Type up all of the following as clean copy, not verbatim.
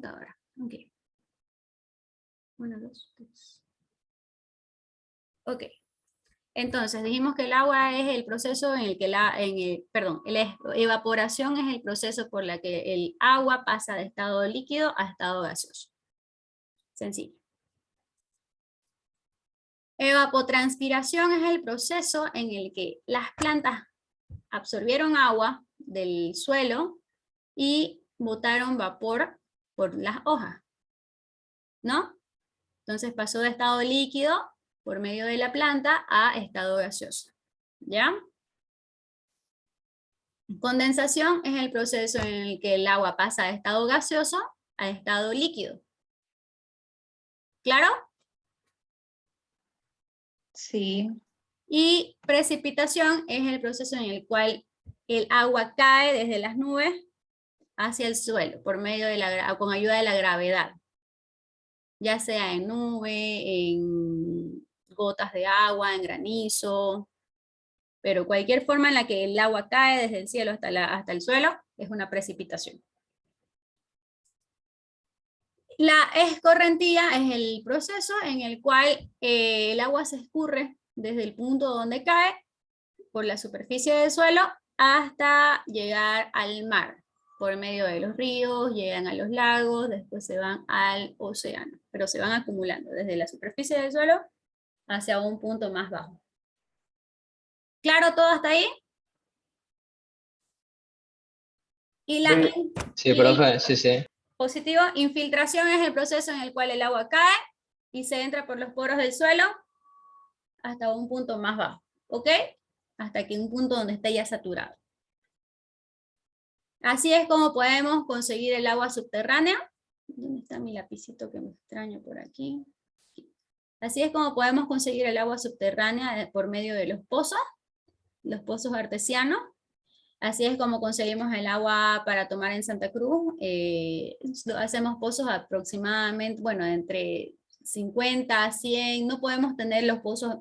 computadora. Ok. 1, 2, 3. Ok. Entonces, dijimos que el agua es el proceso en el que la evaporación es el proceso por la que el agua pasa de estado líquido a estado gaseoso. Sencillo. Evapotranspiración es el proceso en el que las plantas absorbieron agua del suelo y botaron vapor por las hojas, ¿no? Entonces pasó de estado líquido por medio de la planta a estado gaseoso, ¿ya? Condensación es el proceso en el que el agua pasa de estado gaseoso a estado líquido. ¿Claro? Sí. Y precipitación es el proceso en el cual el agua cae desde las nubes hacia el suelo por medio de con ayuda de la gravedad, ya sea en nube, en gotas de agua, en granizo, pero cualquier forma en la que el agua cae desde el cielo hasta el suelo es una precipitación. La escorrentía es el proceso en el cual el agua se escurre desde el punto donde cae por la superficie del suelo hasta llegar al mar. Por medio de los ríos, llegan a los lagos, después se van al océano, pero se van acumulando desde la superficie del suelo hacia un punto más bajo. ¿Claro todo hasta ahí? Y sí, profe, sí, sí. Positivo, infiltración es el proceso en el cual el agua cae y se entra por los poros del suelo hasta un punto más bajo, ¿ok? Hasta que un punto donde esté ya saturado. Así es como podemos conseguir el agua subterránea. ¿Dónde está mi lapicito que me extraño por aquí? Así es como podemos conseguir el agua subterránea por medio de los pozos artesianos. Así es como conseguimos el agua para tomar en Santa Cruz. Hacemos pozos aproximadamente, bueno, entre 50 a 100. No podemos tener los pozos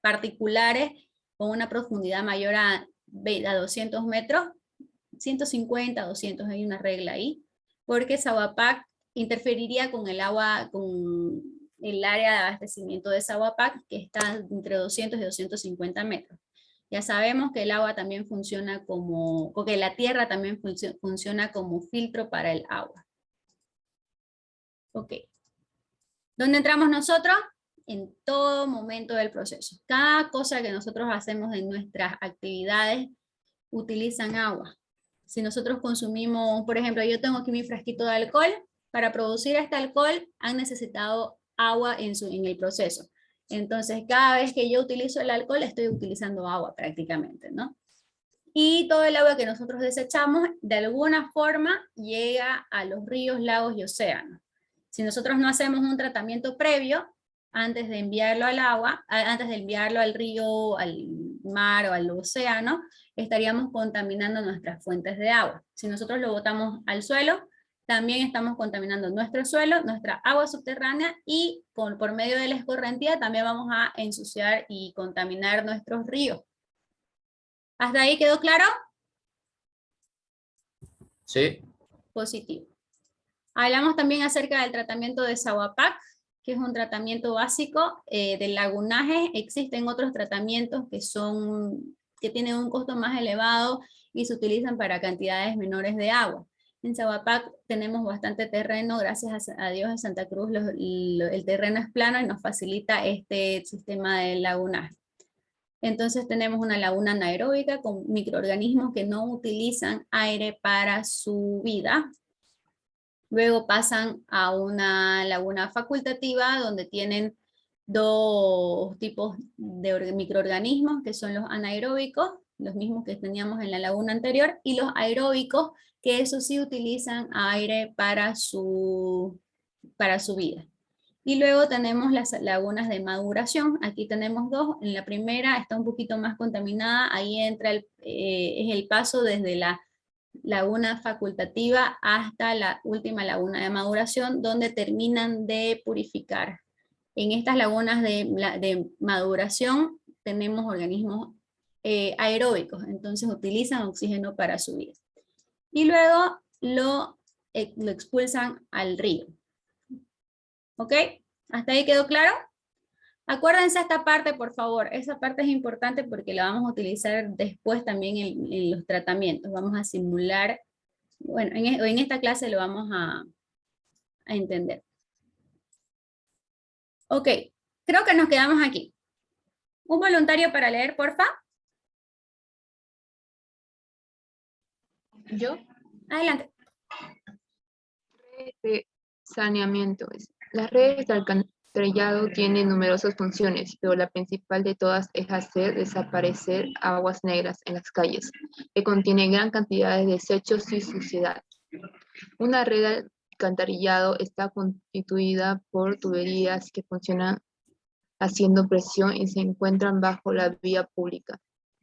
particulares con una profundidad mayor a 200 metros. 150, 200, hay una regla ahí. Porque Sahuapac interferiría con el agua, con el área de abastecimiento de Sahuapac, que está entre 200 y 250 metros. Ya sabemos que el agua también funciona como, o que la tierra también funciona como filtro para el agua. Ok. ¿Dónde entramos nosotros? En todo momento del proceso. Cada cosa que nosotros hacemos en nuestras actividades utilizan agua. Si nosotros consumimos, por ejemplo, yo tengo aquí mi frasquito de alcohol, para producir este alcohol han necesitado agua en el proceso. Entonces, cada vez que yo utilizo el alcohol, estoy utilizando agua prácticamente, ¿no? Y todo el agua que nosotros desechamos, de alguna forma, llega a los ríos, lagos y océanos. Si nosotros no hacemos un tratamiento previo, antes de enviarlo al agua, antes de enviarlo al río, al mar o al océano, estaríamos contaminando nuestras fuentes de agua. Si nosotros lo botamos al suelo, también estamos contaminando nuestro suelo, nuestra agua subterránea, y por medio de la escorrentía también vamos a ensuciar y contaminar nuestros ríos. ¿Hasta ahí quedó claro? Sí. Positivo. Hablamos también acerca del tratamiento de Sahuapac, que es un tratamiento básico del lagunaje. Existen otros tratamientos que tienen un costo más elevado y se utilizan para cantidades menores de agua. En Sahuapac tenemos bastante terreno, gracias a Dios en Santa Cruz el terreno es plano y nos facilita este sistema de lagunaje. Entonces tenemos una laguna anaeróbica con microorganismos que no utilizan aire para su vida. Luego pasan a una laguna facultativa donde tienen dos tipos de microorganismos, que son los anaeróbicos, los mismos que teníamos en la laguna anterior, y los aeróbicos, que eso sí utilizan aire para su vida. Y luego tenemos las lagunas de maduración. Aquí tenemos dos. En la primera está un poquito más contaminada. Ahí entra es el paso desde la laguna facultativa hasta la última laguna de maduración, donde terminan de purificar. En estas lagunas de maduración tenemos organismos aeróbicos, entonces utilizan oxígeno para su vida. Y luego lo lo expulsan al río. ¿Ok? ¿Hasta ahí quedó claro? Acuérdense esta parte, por favor. Esa parte es importante porque la vamos a utilizar después también en los tratamientos. Vamos a simular, bueno, en esta clase lo vamos a entender. Ok, creo que nos quedamos aquí. ¿Un voluntario para leer, porfa? ¿Yo? Adelante. Redes de saneamiento. Las redes de alcantarillado tienen numerosas funciones, pero la principal de todas es hacer desaparecer aguas negras en las calles, que contienen gran cantidad de desechos y suciedad. Una red de alcantarillado está constituida por tuberías que funcionan haciendo presión y se encuentran bajo la vía pública.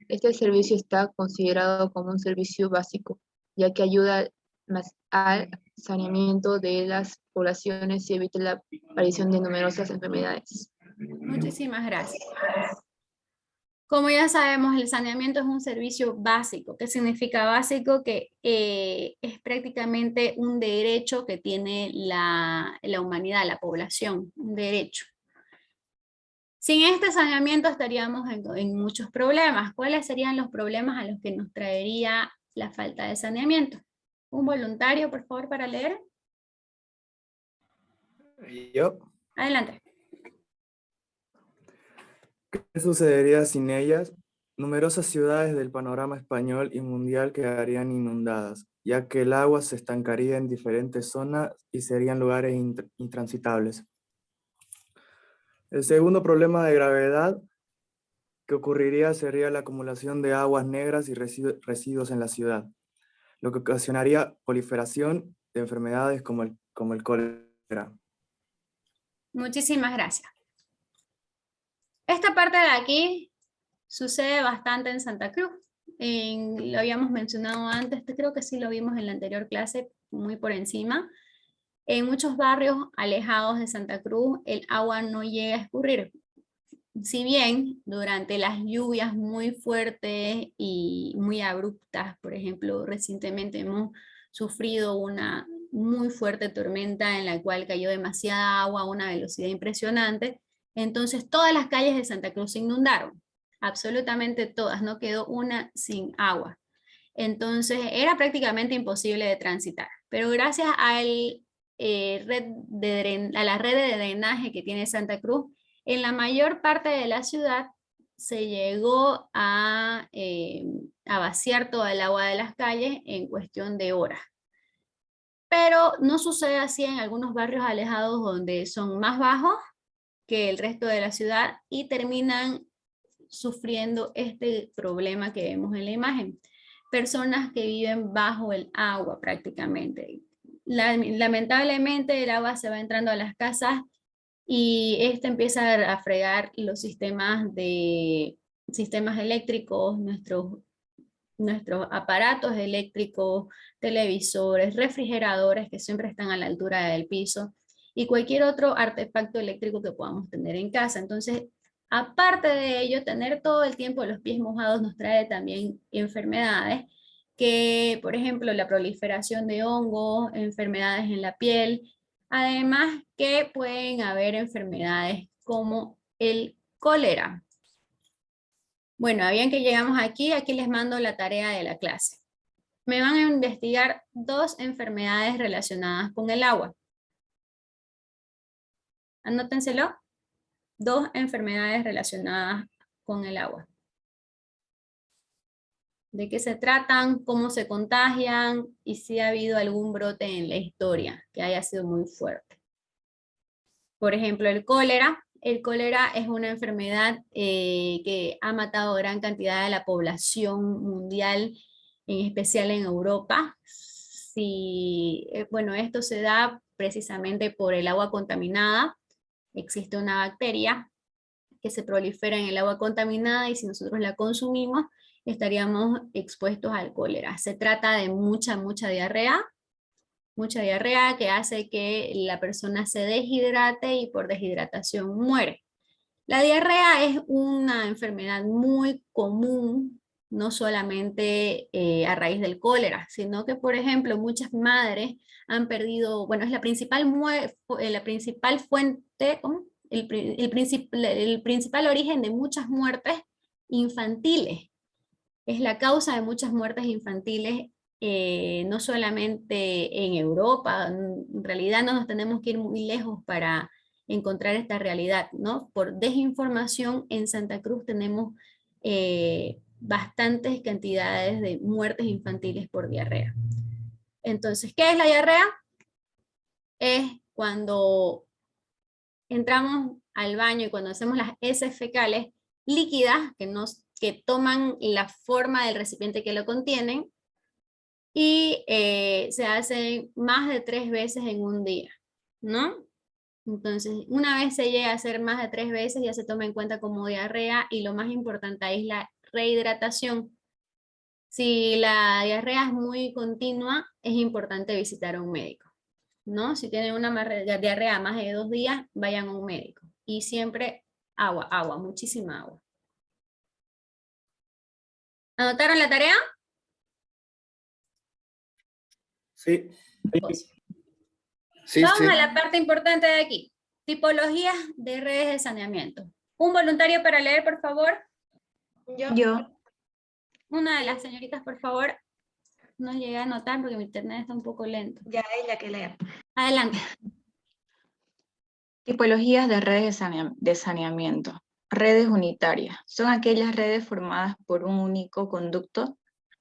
Este servicio está considerado como un servicio básico, ya que ayuda al saneamiento de las poblaciones y evita la aparición de numerosas enfermedades. Muchísimas gracias. Como ya sabemos, el saneamiento es un servicio básico. ¿Qué significa básico? Que es prácticamente un derecho que tiene la humanidad, la población, un derecho. Sin este saneamiento estaríamos en muchos problemas. ¿Cuáles serían los problemas a los que nos traería la falta de saneamiento? Un voluntario, por favor, para leer. Yo. Adelante. ¿Qué sucedería sin ellas? Numerosas ciudades del panorama español y mundial quedarían inundadas, ya que el agua se estancaría en diferentes zonas y serían lugares intransitables. El segundo problema de gravedad que ocurriría sería la acumulación de aguas negras y residuos en la ciudad, lo que ocasionaría proliferación de enfermedades como el cólera. Muchísimas gracias. Esta parte de aquí sucede bastante en Santa Cruz. Lo habíamos mencionado antes, creo que sí lo vimos en la anterior clase, muy por encima. En muchos barrios alejados de Santa Cruz, el agua no llega a escurrir. Si bien durante las lluvias muy fuertes y muy abruptas, por ejemplo, recientemente hemos sufrido una muy fuerte tormenta en la cual cayó demasiada agua a una velocidad impresionante, entonces todas las calles de Santa Cruz se inundaron, absolutamente todas, no quedó una sin agua. Entonces era prácticamente imposible de transitar, pero gracias a la red de drenaje que tiene Santa Cruz, en la mayor parte de la ciudad se llegó a vaciar toda el agua de las calles en cuestión de horas. Pero no sucede así en algunos barrios alejados donde son más bajos que el resto de la ciudad y terminan sufriendo este problema que vemos en la imagen. Personas que viven bajo el agua prácticamente. Lamentablemente el agua se va entrando a las casas y esto empieza a fregar los sistemas eléctricos, nuestros aparatos eléctricos, televisores, refrigeradores que siempre están a la altura del piso y cualquier otro artefacto eléctrico que podamos tener en casa. Entonces, aparte de ello, tener todo el tiempo los pies mojados nos trae también enfermedades que, por ejemplo, la proliferación de hongos, enfermedades en la piel, además que pueden haber enfermedades como el cólera. Bueno, bien que llegamos aquí les mando la tarea de la clase. Me van a investigar 2 enfermedades relacionadas con el agua. Anótenselo. 2 enfermedades relacionadas con el agua. ¿De qué se tratan? ¿Cómo se contagian? Y si ha habido algún brote en la historia que haya sido muy fuerte. Por ejemplo, el cólera. El cólera es una enfermedad que ha matado gran cantidad de la población mundial, en especial en Europa. Bueno, esto se da precisamente por el agua contaminada. Existe una bacteria que se prolifera en el agua contaminada y si nosotros la consumimos, estaríamos expuestos al cólera. Se trata de mucha diarrea que hace que la persona se deshidrate y por deshidratación muere. La diarrea es una enfermedad muy común no solamente a raíz del cólera, sino que, por ejemplo, muchas madres han perdido, bueno, es la principal, la principal fuente, ¿cómo? El principal origen de muchas muertes infantiles. Es la causa de muchas muertes infantiles, no solamente en Europa, en realidad no nos tenemos que ir muy lejos para encontrar esta realidad, ¿no? Por desinformación en Santa Cruz tenemos bastantes cantidades de muertes infantiles por diarrea. Entonces, ¿qué es la diarrea? Es cuando entramos al baño y cuando hacemos las heces fecales líquidas que toman la forma del recipiente que lo contienen y se hacen más de 3 veces en un día, ¿no? Entonces, una vez se llega a hacer más de 3 veces, ya se toma en cuenta como diarrea y lo más importante es la rehidratación. Si la diarrea es muy continua, es importante visitar a un médico, ¿no? Si tienen una diarrea más de 2 días, vayan a un médico. Y siempre agua, agua, muchísima agua. ¿Anotaron la tarea? Sí. Pues. Sí, Vamos sí. a la parte importante de aquí. Tipologías de redes de saneamiento. Un voluntario para leer, por favor. Yo. Una de las señoritas, por favor. No llegué a anotar porque mi internet está un poco lento. Ya ella que lea. Adelante. Tipologías de redes de saneamiento. Redes unitarias. Son aquellas redes formadas por un único conducto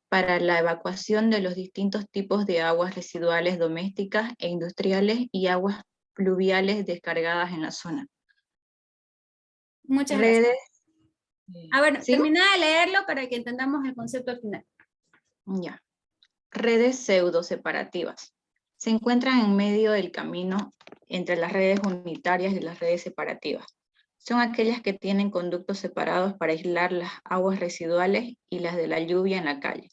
para la evacuación de los distintos tipos de aguas residuales domésticas e industriales y aguas pluviales descargadas en la zona. Muchas gracias. Redes. A ver, ¿Sigo? termina de leerlo para que entendamos el concepto al final. Ya. Redes pseudo-separativas. Se encuentran en medio del camino entre las redes unitarias y las redes separativas. Son aquellas que tienen conductos separados para aislar las aguas residuales y las de la lluvia en la calle,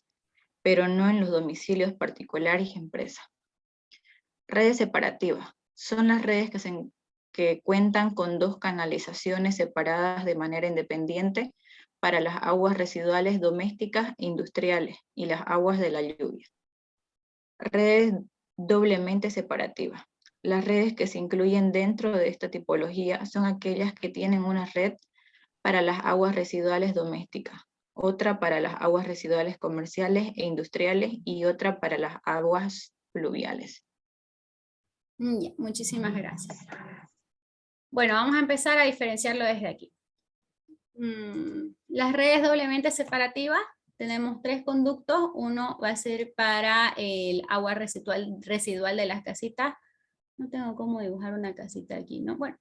pero no en los domicilios particulares y empresas. Redes separativas. Son las redes que cuentan con 2 canalizaciones separadas de manera independiente para las aguas residuales domésticas e industriales y las aguas de la lluvia. Redes doblemente separativas. Las redes que se incluyen dentro de esta tipología son aquellas que tienen una red para las aguas residuales domésticas, otra para las aguas residuales comerciales e industriales y otra para las aguas pluviales. Ya, muchísimas gracias. Bueno, vamos a empezar a diferenciarlo desde aquí. Las redes doblemente separativas, tenemos 3 conductos. Uno va a ser para el agua residual de las casitas. No tengo cómo dibujar una casita aquí, ¿no? Bueno,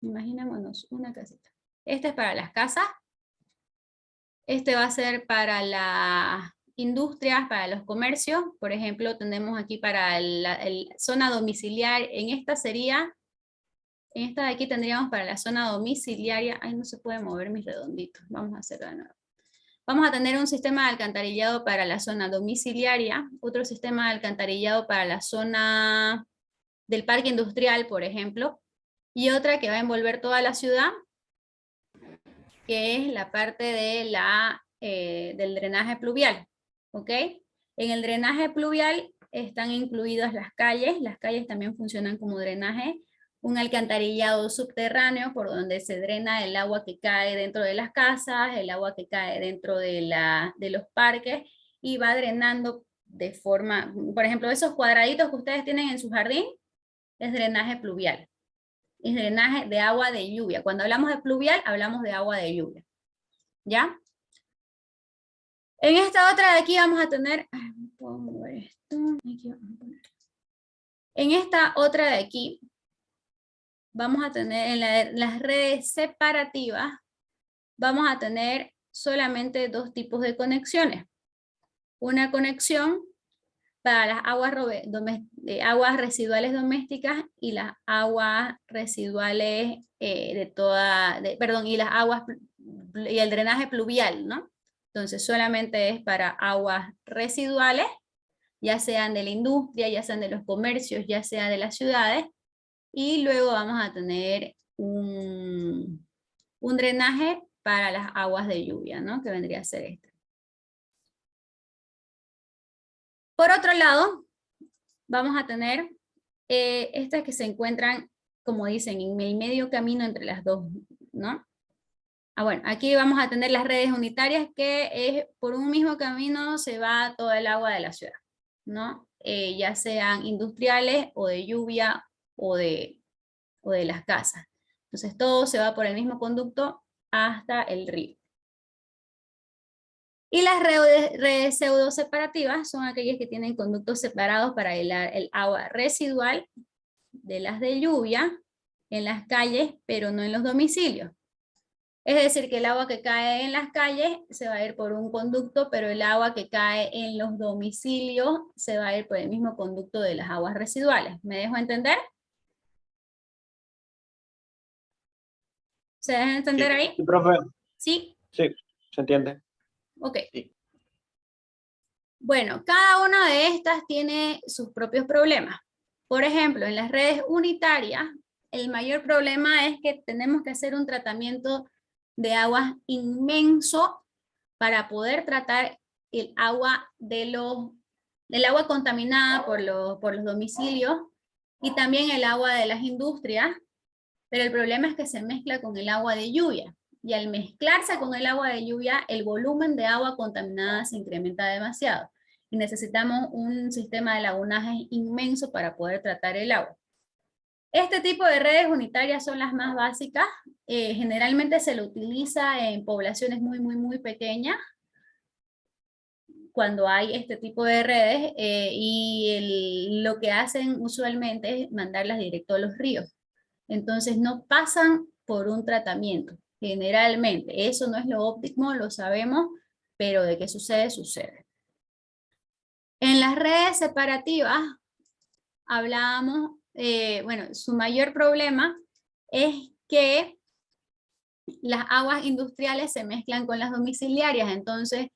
imaginémonos una casita. Este es para las casas. Este va a ser para las industrias, para los comercios. Por ejemplo, tenemos aquí para la zona domiciliaria. En esta de aquí tendríamos para la zona domiciliaria. Ay, no se puede mover mis redonditos. Vamos a hacerlo de nuevo. Vamos a tener un sistema de alcantarillado para la zona domiciliaria, otro sistema de alcantarillado para la zona del parque industrial, por ejemplo, y otra que va a envolver toda la ciudad, que es la parte de del drenaje pluvial, ¿ok? En el drenaje pluvial están incluidas las calles también funcionan como drenaje, un alcantarillado subterráneo por donde se drena el agua que cae dentro de las casas, el agua que cae dentro de los parques, y va drenando de forma, por ejemplo, esos cuadraditos que ustedes tienen en su jardín, es drenaje pluvial. Es drenaje de agua de lluvia. Cuando hablamos de pluvial, hablamos de agua de lluvia. ¿Ya? En esta otra de aquí vamos a tener, puedo mover esto, aquí vamos a poner. En esta otra de aquí, vamos a tener en las redes separativas, vamos a tener solamente 2 tipos de conexiones. Una conexión para las aguas residuales domésticas y las aguas residuales y las aguas y el drenaje pluvial, ¿no? Entonces solamente es para aguas residuales, ya sean de la industria, ya sean de los comercios, ya sea de las ciudades, y luego vamos a tener un drenaje para las aguas de lluvia, ¿no? Que vendría a ser este. Por otro lado, vamos a tener estas que se encuentran, como dicen, en el medio camino entre las dos, ¿no? Bueno, aquí vamos a tener las redes unitarias, que es por un mismo camino se va todo el agua de la ciudad, ¿no? Ya sean industriales o de lluvia o de las casas. Entonces todo se va por el mismo conducto hasta el río. Y las redes pseudo separativas son aquellas que tienen conductos separados para el agua residual de las de lluvia en las calles, pero no en los domicilios. Es decir, que el agua que cae en las calles se va a ir por un conducto, pero el agua que cae en los domicilios se va a ir por el mismo conducto de las aguas residuales. ¿Me dejo entender? ¿Se deja entender ahí? Sí, profe. ¿Sí? Sí, se entiende. Ok. Sí. Bueno, cada una de estas tiene sus propios problemas. Por ejemplo, en las redes unitarias, el mayor problema es que tenemos que hacer un tratamiento de aguas inmenso para poder tratar el agua del agua contaminada por los domicilios y también el agua de las industrias, pero el problema es que se mezcla con el agua de lluvia. Y al mezclarse con el agua de lluvia, el volumen de agua contaminada se incrementa demasiado. Y necesitamos un sistema de lagunaje inmenso para poder tratar el agua. Este tipo de redes unitarias son las más básicas. Generalmente se lo utiliza en poblaciones muy pequeñas, cuando hay este tipo de redes, y lo que hacen usualmente es mandarlas directo a los ríos. Entonces no pasan por un tratamiento. Generalmente, eso no es lo óptimo, lo sabemos, pero de qué sucede, sucede. En las redes separativas, hablábamos, bueno, su mayor problema es que las aguas industriales se mezclan con las domiciliarias. Entonces,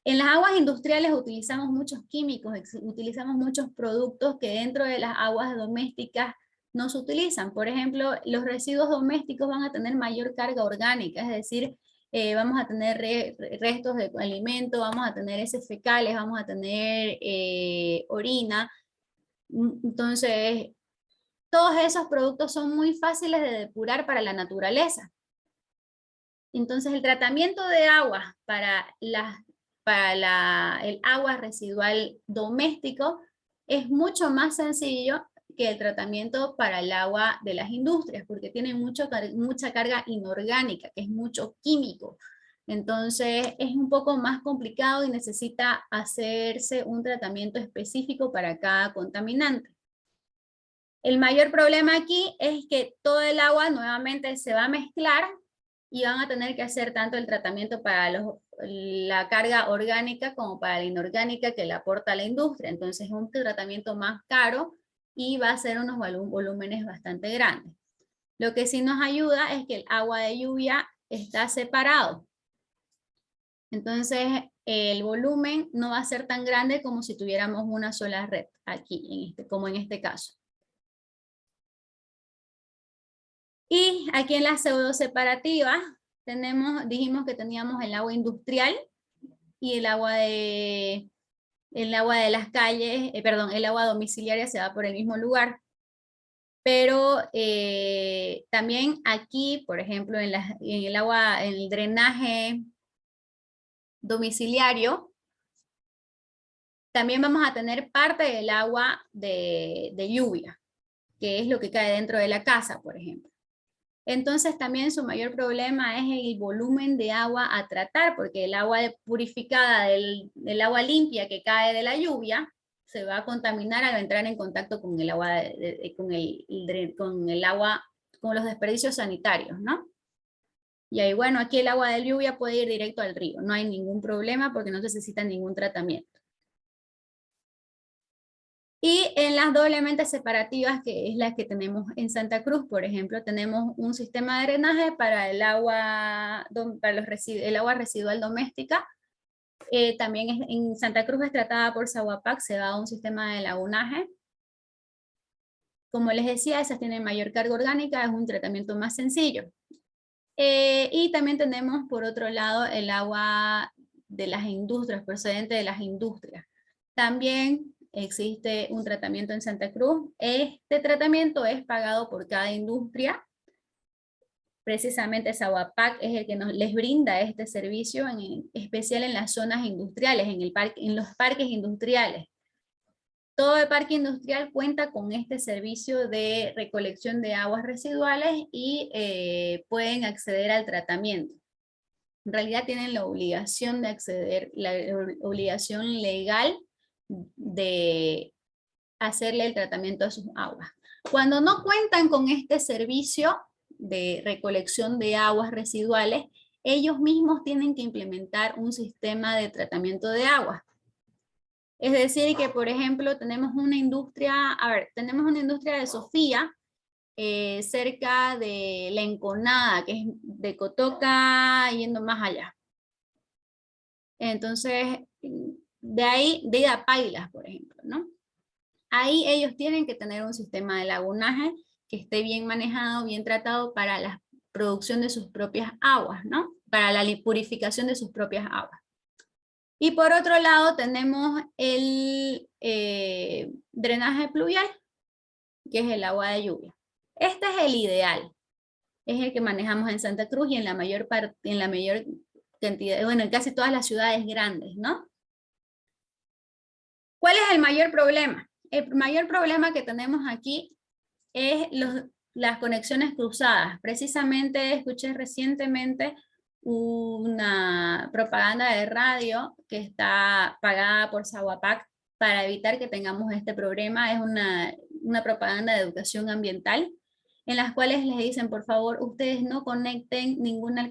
en las aguas industriales utilizamos muchos químicos, utilizamos muchos productos que dentro de las aguas domésticas no se utilizan. Por ejemplo, los residuos domésticos van a tener mayor carga orgánica, es decir, vamos a tener restos de alimento, vamos a tener heces fecales, vamos a tener orina. Entonces, todos esos productos son muy fáciles de depurar para la naturaleza. Entonces, el tratamiento de agua para el agua residual doméstico es mucho más sencillo que el tratamiento para el agua de las industrias, porque tiene mucha carga inorgánica, que es mucho químico. Entonces es un poco más complicado y necesita hacerse un tratamiento específico para cada contaminante. El mayor problema aquí es que todo el agua nuevamente se va a mezclar y van a tener que hacer tanto el tratamiento para la carga orgánica como para la inorgánica que le aporta la industria. Entonces es un tratamiento más caro y va a ser unos volúmenes bastante grandes. Lo que sí nos ayuda es que el agua de lluvia está separado. Entonces el volumen no va a ser tan grande como si tuviéramos una sola red aquí, como en este caso. Y aquí en las pseudo separativas dijimos que teníamos el agua industrial y el agua de las calles, el agua domiciliaria se va por el mismo lugar. Pero también aquí, por ejemplo, en el drenaje domiciliario, también vamos a tener parte del agua de lluvia, que es lo que cae dentro de la casa, por ejemplo. Entonces también su mayor problema es el volumen de agua a tratar, porque el agua purificada del agua limpia que cae de la lluvia se va a contaminar al entrar en contacto con el agua, con los desperdicios sanitarios, ¿no? Y ahí, bueno, aquí el agua de lluvia puede ir directo al río, no hay ningún problema porque no necesita ningún tratamiento. Y en las doblemente separativas, que es las que tenemos en Santa Cruz, por ejemplo, tenemos un sistema de drenaje para el agua residual doméstica. También en Santa Cruz es tratada por Saguapac, se da un sistema de lagunaje. Como les decía, esas tienen mayor carga orgánica, es un tratamiento más sencillo. Y también tenemos, por otro lado, el agua de las industrias, procedente de las industrias. También existe un tratamiento en Santa Cruz. Este tratamiento es pagado por cada industria. Precisamente Saguapac es el que les brinda este servicio, en especial en las zonas industriales, en los parques industriales. Todo el parque industrial cuenta con este servicio de recolección de aguas residuales y pueden acceder al tratamiento. En realidad tienen la obligación de acceder, la obligación legal de hacerle el tratamiento a sus aguas. Cuando no cuentan con este servicio de recolección de aguas residuales, ellos mismos tienen que implementar un sistema de tratamiento de aguas. Es decir, que por ejemplo tenemos una industria, tenemos una industria de Sofía, cerca de La Enconada, que es de Cotoca, yendo más allá. Entonces, de ahí, de Pailas, por ejemplo, ¿no? Ahí ellos tienen que tener un sistema de lagunaje que esté bien manejado, bien tratado para la producción de sus propias aguas, ¿no? Para la purificación de sus propias aguas. Y por otro lado tenemos el drenaje pluvial, que es el agua de lluvia. Este es el ideal. Es el que manejamos en Santa Cruz y en la mayor cantidad, bueno, en casi todas las ciudades grandes, ¿no? ¿Cuál es el mayor problema? El mayor problema que tenemos aquí es las conexiones cruzadas. Precisamente escuché recientemente una propaganda de radio que está pagada por Saguapac para evitar que tengamos este problema. Es una propaganda de educación ambiental, en las cuales les dicen, por favor, ustedes no conecten ninguna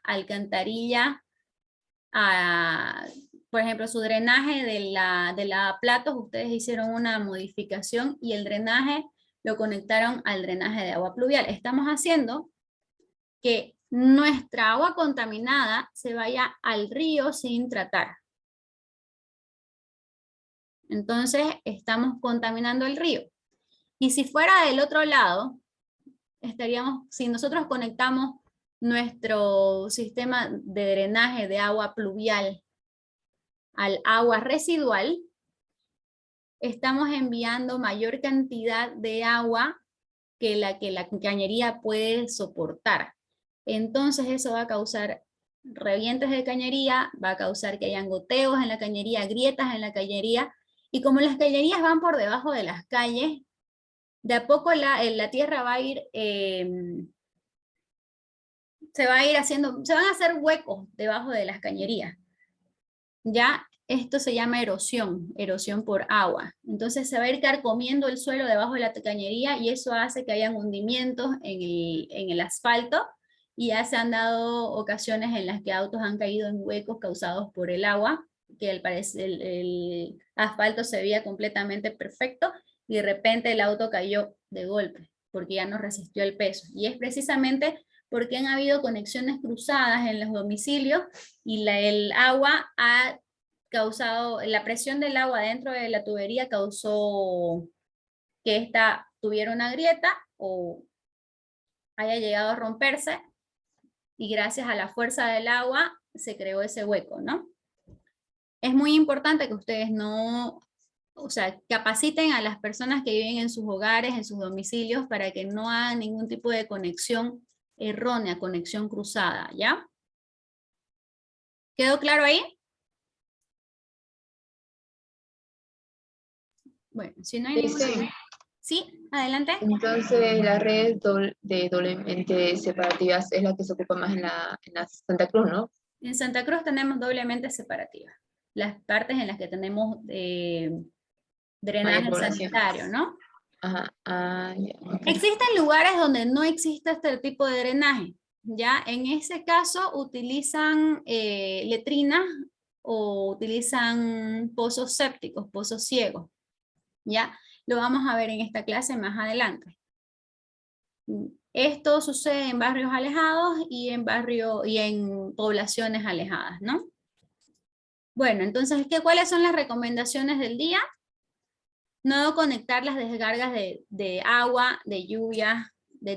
alcantarilla a, por ejemplo, su drenaje de la platos, ustedes hicieron una modificación y el drenaje lo conectaron al drenaje de agua pluvial. Estamos haciendo que nuestra agua contaminada se vaya al río sin tratar. Entonces estamos contaminando el río. Y si fuera del otro lado, si nosotros conectamos nuestro sistema de drenaje de agua pluvial al agua residual, estamos enviando mayor cantidad de agua que la cañería puede soportar. Entonces eso va a causar revientes de cañería, va a causar que hayan goteos en la cañería, grietas en la cañería, y como las cañerías van por debajo de las calles, de a poco la tierra va a ir, se van a hacer huecos debajo de las cañerías. Ya esto se llama erosión por agua. Entonces se va a ir carcomiendo el suelo debajo de la cañería y eso hace que hayan hundimientos en el asfalto, y ya se han dado ocasiones en las que autos han caído en huecos causados por el agua, que el asfalto se veía completamente perfecto y de repente el auto cayó de golpe porque ya no resistió el peso. Y es precisamente porque han habido conexiones cruzadas en los domicilios y el agua ha causado, la presión del agua dentro de la tubería causó que esta tuviera una grieta o haya llegado a romperse, y gracias a la fuerza del agua se creó ese hueco, ¿no? Es muy importante que ustedes capaciten a las personas que viven en sus hogares, en sus domicilios, para que no hagan ningún tipo de conexión errónea, conexión cruzada, ¿ya? ¿Quedó claro ahí? Bueno, si no hay ninguna... Sí, adelante. Entonces, las redes doblemente separativas es la que se ocupa más en la Santa Cruz, ¿no? En Santa Cruz tenemos doblemente separativas. Las partes en las que tenemos drenaje sanitario, ¿no? Ajá. Ya. Okay. Existen lugares donde no existe este tipo de drenaje, ¿ya? En ese caso utilizan letrinas o utilizan pozos sépticos, pozos ciegos, ¿ya? Lo vamos a ver en esta clase más adelante. Esto sucede en barrios alejados y en poblaciones alejadas, ¿no? Bueno, entonces, ¿cuáles son las recomendaciones del día? No conectar las descargas de agua, de lluvia, de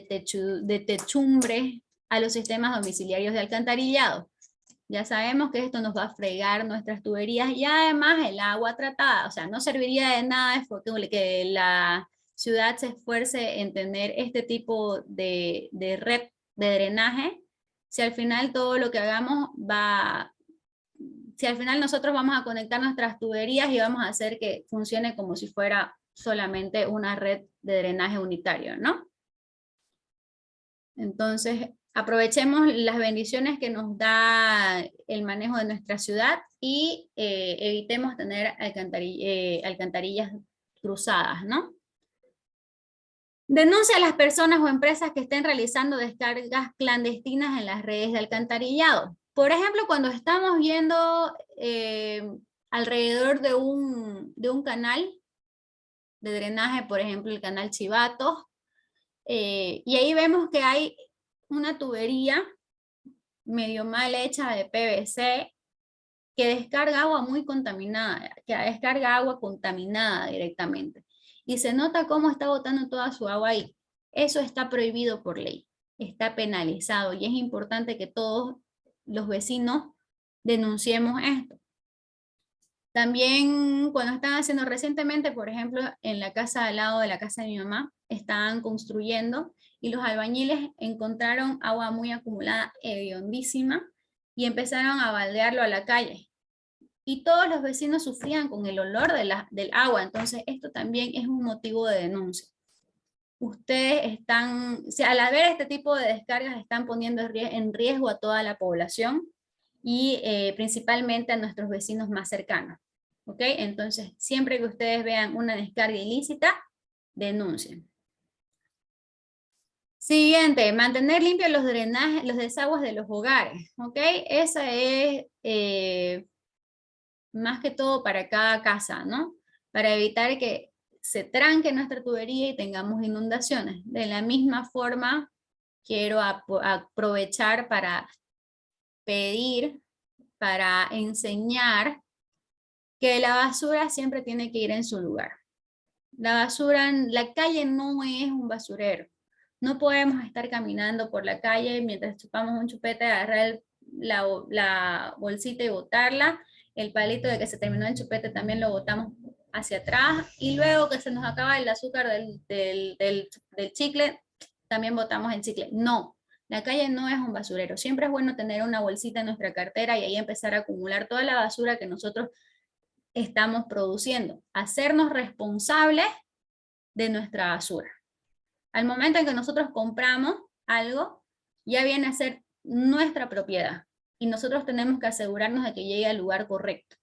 techumbre a los sistemas domiciliarios de alcantarillado. Ya sabemos que esto nos va a fregar nuestras tuberías y además el agua tratada. O sea, no serviría de nada que la ciudad se esfuerce en tener este tipo de red de drenaje si al final todo lo que hagamos si al final nosotros vamos a conectar nuestras tuberías y vamos a hacer que funcione como si fuera solamente una red de drenaje unitario, ¿no? Entonces, aprovechemos las bendiciones que nos da el manejo de nuestra ciudad y evitemos tener alcantarillas cruzadas, ¿no? Denuncia a las personas o empresas que estén realizando descargas clandestinas en las redes de alcantarillado. Por ejemplo, cuando estamos viendo alrededor de un canal de drenaje, por ejemplo, el canal Chivatos, y ahí vemos que hay una tubería medio mal hecha de PVC que descarga agua muy contaminada, que descarga agua contaminada directamente. Y se nota cómo está botando toda su agua ahí. Eso está prohibido por ley, está penalizado y es importante que todos los vecinos denunciemos esto. También cuando están haciendo recientemente, por ejemplo, en la casa al lado de la casa de mi mamá, estaban construyendo y los albañiles encontraron agua muy acumulada, hediondísima, y empezaron a baldearlo a la calle. Y todos los vecinos sufrían con el olor del agua, entonces esto también es un motivo de denuncia. Ustedes están, o sea, al haber este tipo de descargas, están poniendo en riesgo a toda la población y principalmente a nuestros vecinos más cercanos. ¿Ok? Entonces, siempre que ustedes vean una descarga ilícita, denuncien. Siguiente, mantener limpios los drenajes, los desagües de los hogares. ¿Ok? Esa es más que todo para cada casa, ¿no? Para evitar que se tranque nuestra tubería y tengamos inundaciones. De la misma forma, quiero aprovechar para pedir, para enseñar que la basura siempre tiene que ir en su lugar. La basura, la calle no es un basurero. No podemos estar caminando por la calle mientras chupamos un chupete, agarrar la bolsita y botarla. El palito de que se terminó el chupete también lo botamos hacia atrás. Y luego que se nos acaba el azúcar del chicle, también botamos el chicle. No, la calle no es un basurero. Siempre es bueno tener una bolsita en nuestra cartera y ahí empezar a acumular toda la basura que nosotros estamos produciendo. Hacernos responsables de nuestra basura. Al momento en que nosotros compramos algo, ya viene a ser nuestra propiedad y nosotros tenemos que asegurarnos de que llegue al lugar correcto.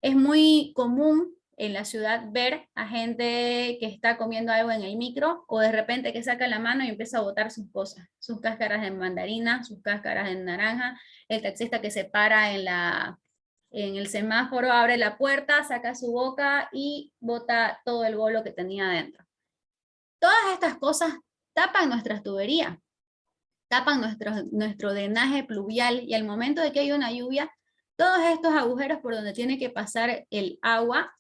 Es muy común en la ciudad ver a gente que está comiendo algo en el micro o de repente que saca la mano y empieza a botar sus cosas, sus cáscaras de mandarina, sus cáscaras de naranja, el taxista que se para en el semáforo, abre la puerta, saca su boca y bota todo el bolo que tenía adentro. Todas estas cosas tapan nuestras tuberías, tapan nuestro drenaje pluvial y al momento de que hay una lluvia, todos estos agujeros por donde tiene que pasar el agua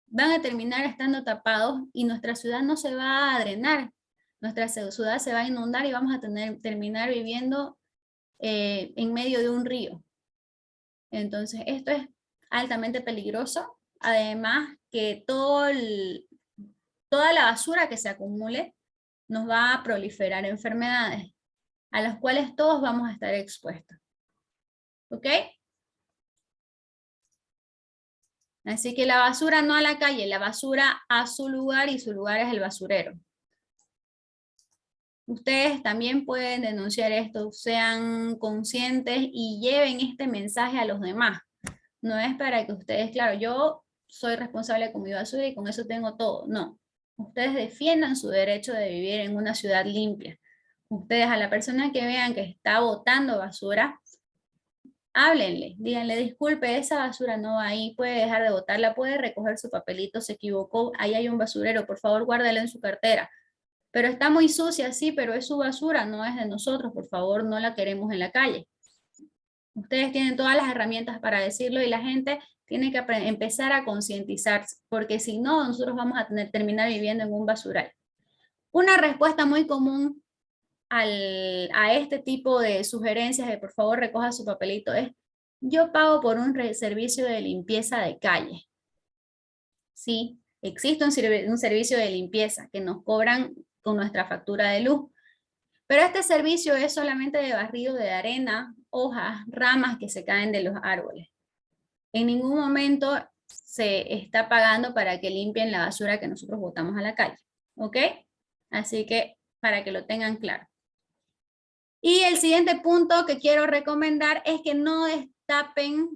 van a terminar estando tapados y nuestra ciudad no se va a drenar. Nuestra ciudad se va a inundar y vamos a terminar viviendo en medio de un río. Entonces, esto es altamente peligroso. Además, que toda la basura que se acumule nos va a proliferar enfermedades a las cuales todos vamos a estar expuestos. ¿Ok? Así que la basura no a la calle, la basura a su lugar y su lugar es el basurero. Ustedes también pueden denunciar esto, sean conscientes y lleven este mensaje a los demás. No es para que ustedes, claro, yo soy responsable con mi basura y con eso tengo todo. No, ustedes defiendan su derecho de vivir en una ciudad limpia. Ustedes a la persona que vean que está botando basura, háblenle, díganle, disculpe, esa basura no va ahí, puede dejar de botarla, puede recoger su papelito, se equivocó, ahí hay un basurero, por favor guárdela en su cartera. Pero está muy sucia, sí, pero es su basura, no es de nosotros, por favor, no la queremos en la calle. Ustedes tienen todas las herramientas para decirlo y la gente tiene que empezar a concientizarse, porque si no, nosotros vamos a terminar viviendo en un basural. Una respuesta muy común a este tipo de sugerencias de por favor recoja su papelito es, yo pago por un servicio de limpieza de calle. Sí, existe un servicio de limpieza que nos cobran con nuestra factura de luz. Pero este servicio es solamente de barrido de arena, hojas, ramas que se caen de los árboles. En ningún momento se está pagando para que limpien la basura que nosotros botamos a la calle. ¿Ok? Así que para que lo tengan claro. Y el siguiente punto que quiero recomendar es que no destapen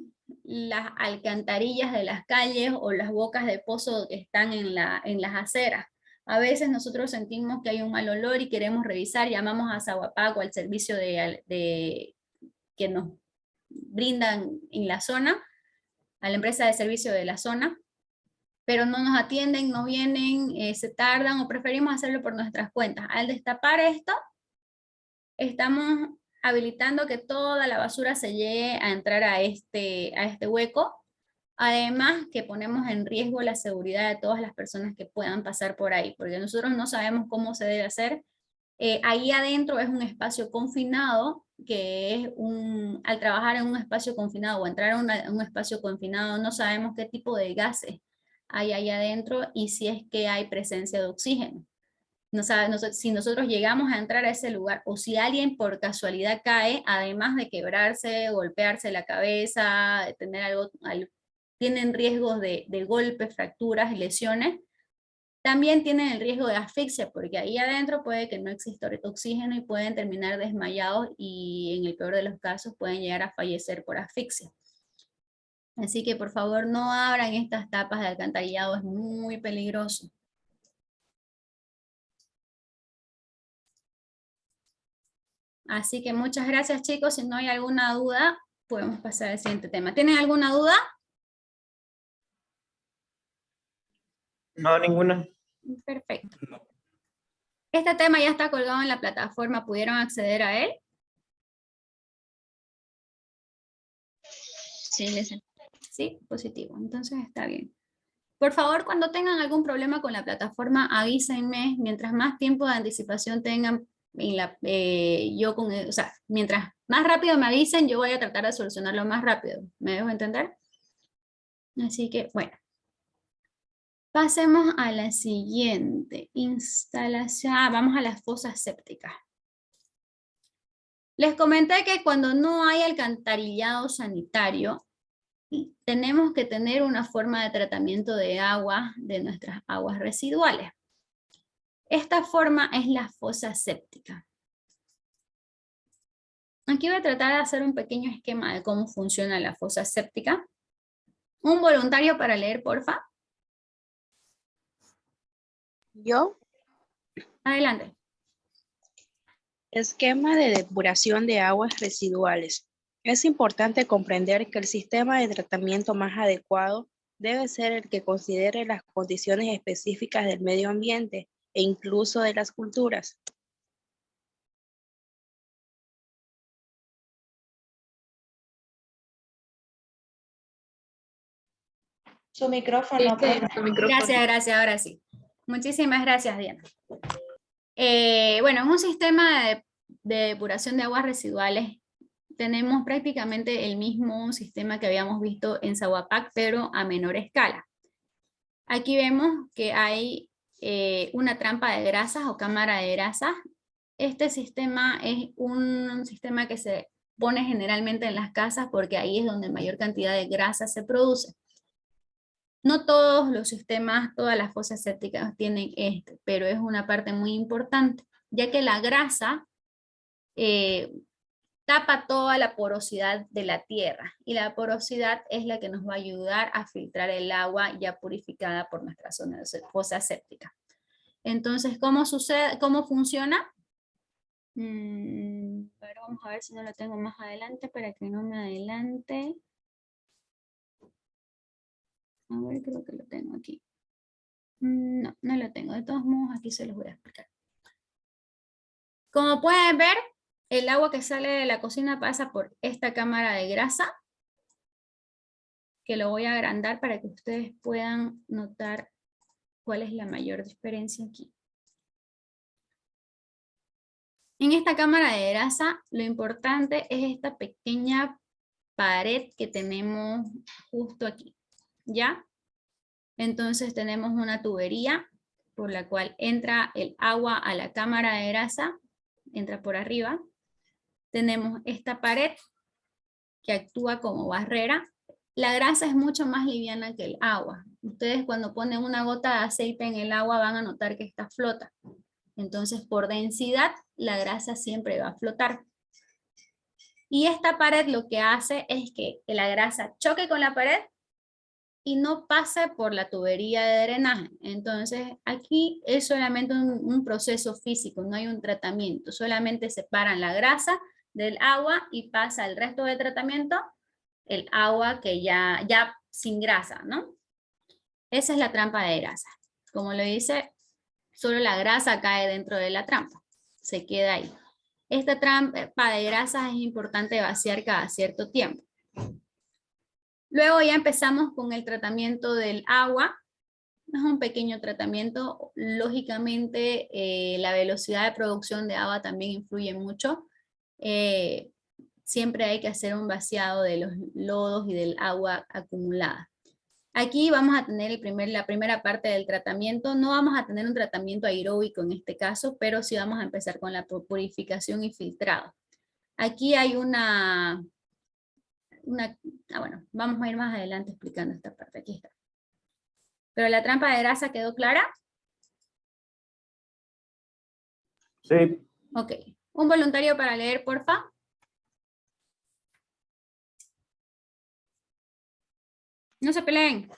las alcantarillas de las calles o las bocas de pozo que están en las aceras. A veces nosotros sentimos que hay un mal olor y queremos revisar, llamamos a Saguapac o al servicio que nos brindan en la zona, a la empresa de servicio de la zona, pero no nos atienden, no vienen, se tardan o preferimos hacerlo por nuestras cuentas. Al destapar esto, estamos habilitando que toda la basura se llegue a entrar a este hueco. Además que ponemos en riesgo la seguridad de todas las personas que puedan pasar por ahí, porque nosotros no sabemos cómo se debe hacer. Ahí adentro es un espacio confinado, que es al trabajar en un espacio confinado o entrar a un espacio confinado, no sabemos qué tipo de gases hay ahí adentro y si es que hay presencia de oxígeno. Si nosotros llegamos a entrar a ese lugar o si alguien por casualidad cae, además de quebrarse, golpearse la cabeza, tener tienen riesgos de golpes, fracturas y lesiones, también tienen el riesgo de asfixia, porque ahí adentro puede que no exista oxígeno y pueden terminar desmayados y en el peor de los casos pueden llegar a fallecer por asfixia. Así que por favor no abran estas tapas de alcantarillado, es muy peligroso. Así que muchas gracias chicos, si no hay alguna duda, podemos pasar al siguiente tema. ¿Tienen alguna duda? No, ninguna. Perfecto. Este tema ya está colgado en la plataforma, ¿pudieron acceder a él? Sí, Sí, positivo, entonces está bien. Por favor, cuando tengan algún problema con la plataforma, avísenme. Mientras más tiempo de anticipación tengan, mientras más rápido me avisen, yo voy a tratar de solucionarlo más rápido. ¿Me dejo entender? Así que, bueno. Pasemos a la siguiente instalación. Vamos a las fosas sépticas. Les comenté que cuando no hay alcantarillado sanitario, tenemos que tener una forma de tratamiento de agua de nuestras aguas residuales. Esta forma es la fosa séptica. Aquí voy a tratar de hacer un pequeño esquema de cómo funciona la fosa séptica. Un voluntario para leer, porfa. Yo, Adelante. esquema de depuración de aguas residuales. Es importante comprender que el sistema de tratamiento más adecuado debe ser el que considere las condiciones específicas del medio ambiente e incluso de las culturas. Su micrófono, por favor. Su micrófono. Gracias, ahora sí. Muchísimas gracias, Diana. Bueno, en un sistema de depuración de aguas residuales tenemos prácticamente el mismo sistema que habíamos visto en Saguapac, pero a menor escala. Aquí vemos que hay una trampa de grasas o cámara de grasas. Este sistema es un sistema que se pone generalmente en las casas porque ahí es donde mayor cantidad de grasa se produce. No todos los sistemas, todas las fosas sépticas tienen este, pero es una parte muy importante, ya que la grasa tapa toda la porosidad de la tierra, y la porosidad es la que nos va a ayudar a filtrar el agua ya purificada por nuestra zona de fosa séptica. Entonces, ¿cómo funciona? Pero vamos a ver si no lo tengo más adelante para que no me adelante. A ver, creo que lo tengo aquí. No, no lo tengo. De todos modos, aquí se los voy a explicar. Como pueden ver, el agua que sale de la cocina pasa por esta cámara de grasa, que lo voy a agrandar para que ustedes puedan notar cuál es la mayor diferencia aquí. En esta cámara de grasa, lo importante es esta pequeña pared que tenemos justo aquí, ¿ya? Entonces tenemos una tubería por la cual entra el agua a la cámara de grasa, entra por arriba. Tenemos esta pared que actúa como barrera. La grasa es mucho más liviana que el agua. Ustedes cuando ponen una gota de aceite en el agua van a notar que esta flota. Entonces por densidad la grasa siempre va a flotar. Y esta pared lo que hace es que la grasa choque con la pared y no pase por la tubería de drenaje. Entonces aquí es solamente un proceso físico, no hay un tratamiento. Solamente separan la grasa del agua y pasa el resto del tratamiento, el agua que ya sin grasa, ¿no? Esa es la trampa de grasa. Como lo dice, solo la grasa cae dentro de la trampa, se queda ahí. Esta trampa de grasas es importante vaciar cada cierto tiempo. Luego ya empezamos con el tratamiento del agua. Es un pequeño tratamiento. Lógicamente, la velocidad de producción de agua también influye mucho. Siempre hay que hacer un vaciado de los lodos y del agua acumulada. Aquí vamos a tener la primera parte del tratamiento. No vamos a tener un tratamiento aeróbico en este caso, pero sí vamos a empezar con la purificación y filtrado. Aquí hay bueno, vamos a ir más adelante explicando esta parte. Aquí está. Pero la trampa de grasa quedó clara. Sí. Ok. Un voluntario para leer, porfa. No se peleen.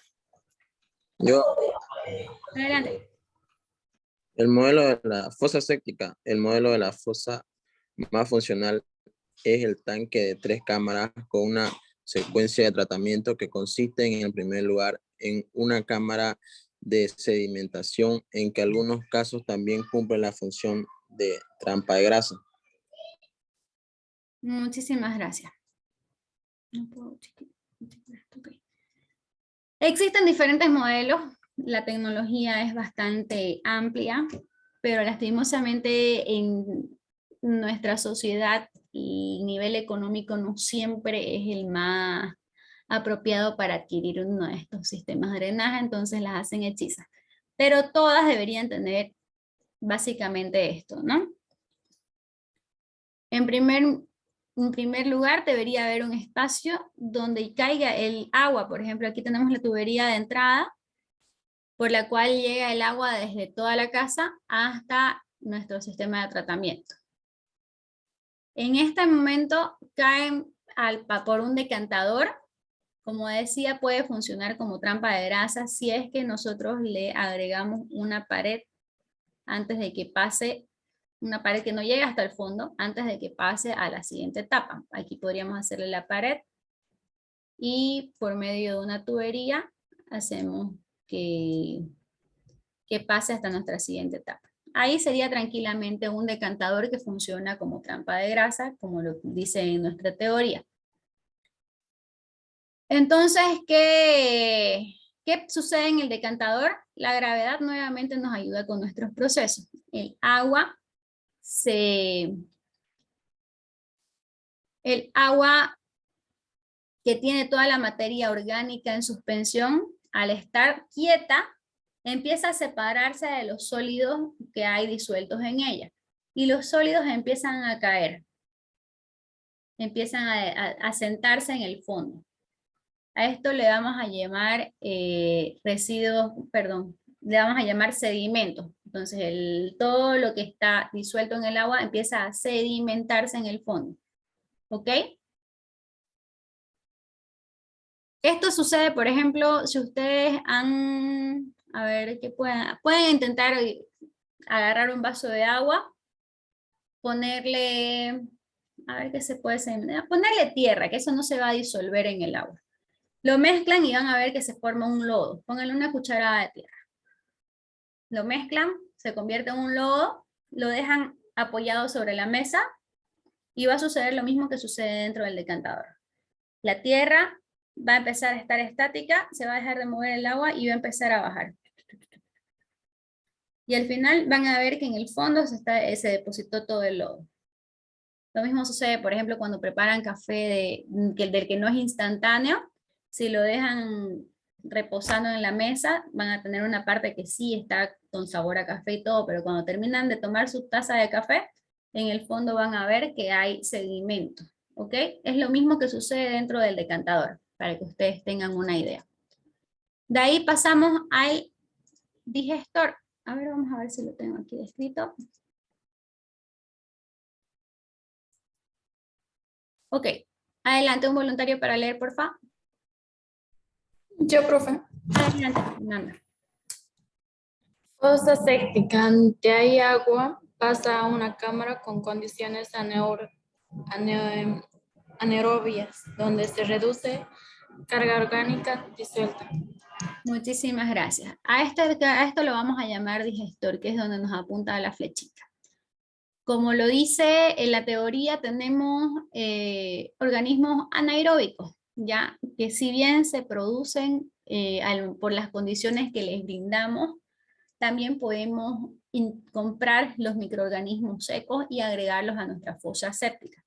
Yo, Adelante. el modelo de la fosa séptica, el modelo de la fosa más funcional es el tanque de 3 cámaras con una secuencia de tratamiento que consiste en el primer lugar en una cámara de sedimentación en que algunos casos también cumple la función de trampa de grasa. Muchísimas gracias. No puedo okay. Existen diferentes modelos. La tecnología es bastante amplia, pero lastimosamente en nuestra sociedad el nivel económico no siempre es el más apropiado para adquirir uno de estos sistemas de drenaje, entonces las hacen hechizas. Pero todas deberían tener básicamente esto, ¿no? En primer lugar, debería haber un espacio donde caiga el agua. Por ejemplo, aquí tenemos la tubería de entrada, por la cual llega el agua desde toda la casa hasta nuestro sistema de tratamiento. En este momento caen por un decantador. Como decía, puede funcionar como trampa de grasa si es que nosotros le agregamos una pared antes de que pase, una pared que no llegue hasta el fondo, antes de que pase a la siguiente etapa. Aquí podríamos hacerle la pared y por medio de una tubería hacemos que pase hasta nuestra siguiente etapa. Ahí sería tranquilamente un decantador que funciona como trampa de grasa, como lo dice en nuestra teoría. Entonces, ¿qué sucede en el decantador? La gravedad nuevamente nos ayuda con nuestros procesos. El agua que tiene toda la materia orgánica en suspensión, al estar quieta, empieza a separarse de los sólidos que hay disueltos en ella. Y los sólidos empiezan a caer. Empiezan a sentarse en el fondo. A esto le vamos a llamar le vamos a llamar sedimentos. Entonces todo lo que está disuelto en el agua empieza a sedimentarse en el fondo. ¿Ok? Esto sucede, por ejemplo, si ustedes han, a ver, que pueden intentar agarrar un vaso de agua, ponerle, a ver qué se puede hacer, ponerle tierra, que eso no se va a disolver en el agua. Lo mezclan y van a ver que se forma un lodo. Pónganle una cucharada de tierra. Lo mezclan, se convierte en un lodo, lo dejan apoyado sobre la mesa y va a suceder lo mismo que sucede dentro del decantador. La tierra va a empezar a estar estática, se va a dejar de mover el agua y va a empezar a bajar. Y al final van a ver que en el fondo se depositó todo el lodo. Lo mismo sucede, por ejemplo, cuando preparan café del que no es instantáneo. Si lo dejan reposando en la mesa, van a tener una parte que sí está con sabor a café y todo, pero cuando terminan de tomar su taza de café, en el fondo van a ver que hay sedimento, ¿ok? Es lo mismo que sucede dentro del decantador, para que ustedes tengan una idea. De ahí pasamos al digestor. A ver, vamos a ver si lo tengo aquí escrito. Ok, adelante, un voluntario para leer, por favor. Yo, profe. Adelante, Fernanda. Fosa séptica, donde hay agua, pasa a una cámara con condiciones anaerobias, donde se reduce carga orgánica disuelta. Muchísimas gracias. A esto lo vamos a llamar digestor, que es donde nos apunta la flechita. Como lo dice en la teoría, tenemos organismos anaeróbicos, ¿ya? Que si bien se producen por las condiciones que les brindamos, también podemos comprar los microorganismos secos y agregarlos a nuestra fosa séptica,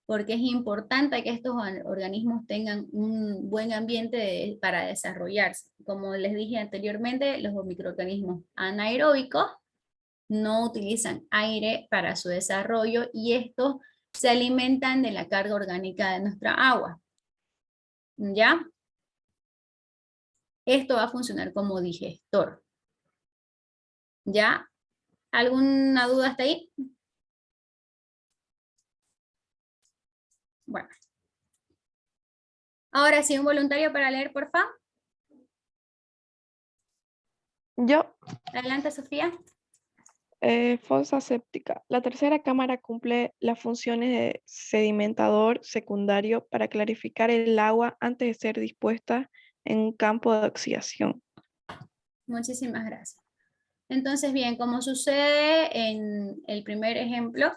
porque es importante que estos organismos tengan un buen ambiente para desarrollarse. Como les dije anteriormente, los microorganismos anaeróbicos no utilizan aire para su desarrollo y estos se alimentan de la carga orgánica de nuestra agua. ¿Ya? Esto va a funcionar como digestor. ¿Ya? ¿Alguna duda hasta ahí? Bueno. Ahora sí, un voluntario para leer, por favor. Yo, Adelante, Sofía. fosa séptica. La tercera cámara cumple las funciones de sedimentador secundario para clarificar el agua antes de ser dispuesta en un campo de oxidación. Muchísimas gracias. Entonces, bien, como sucede en el primer ejemplo,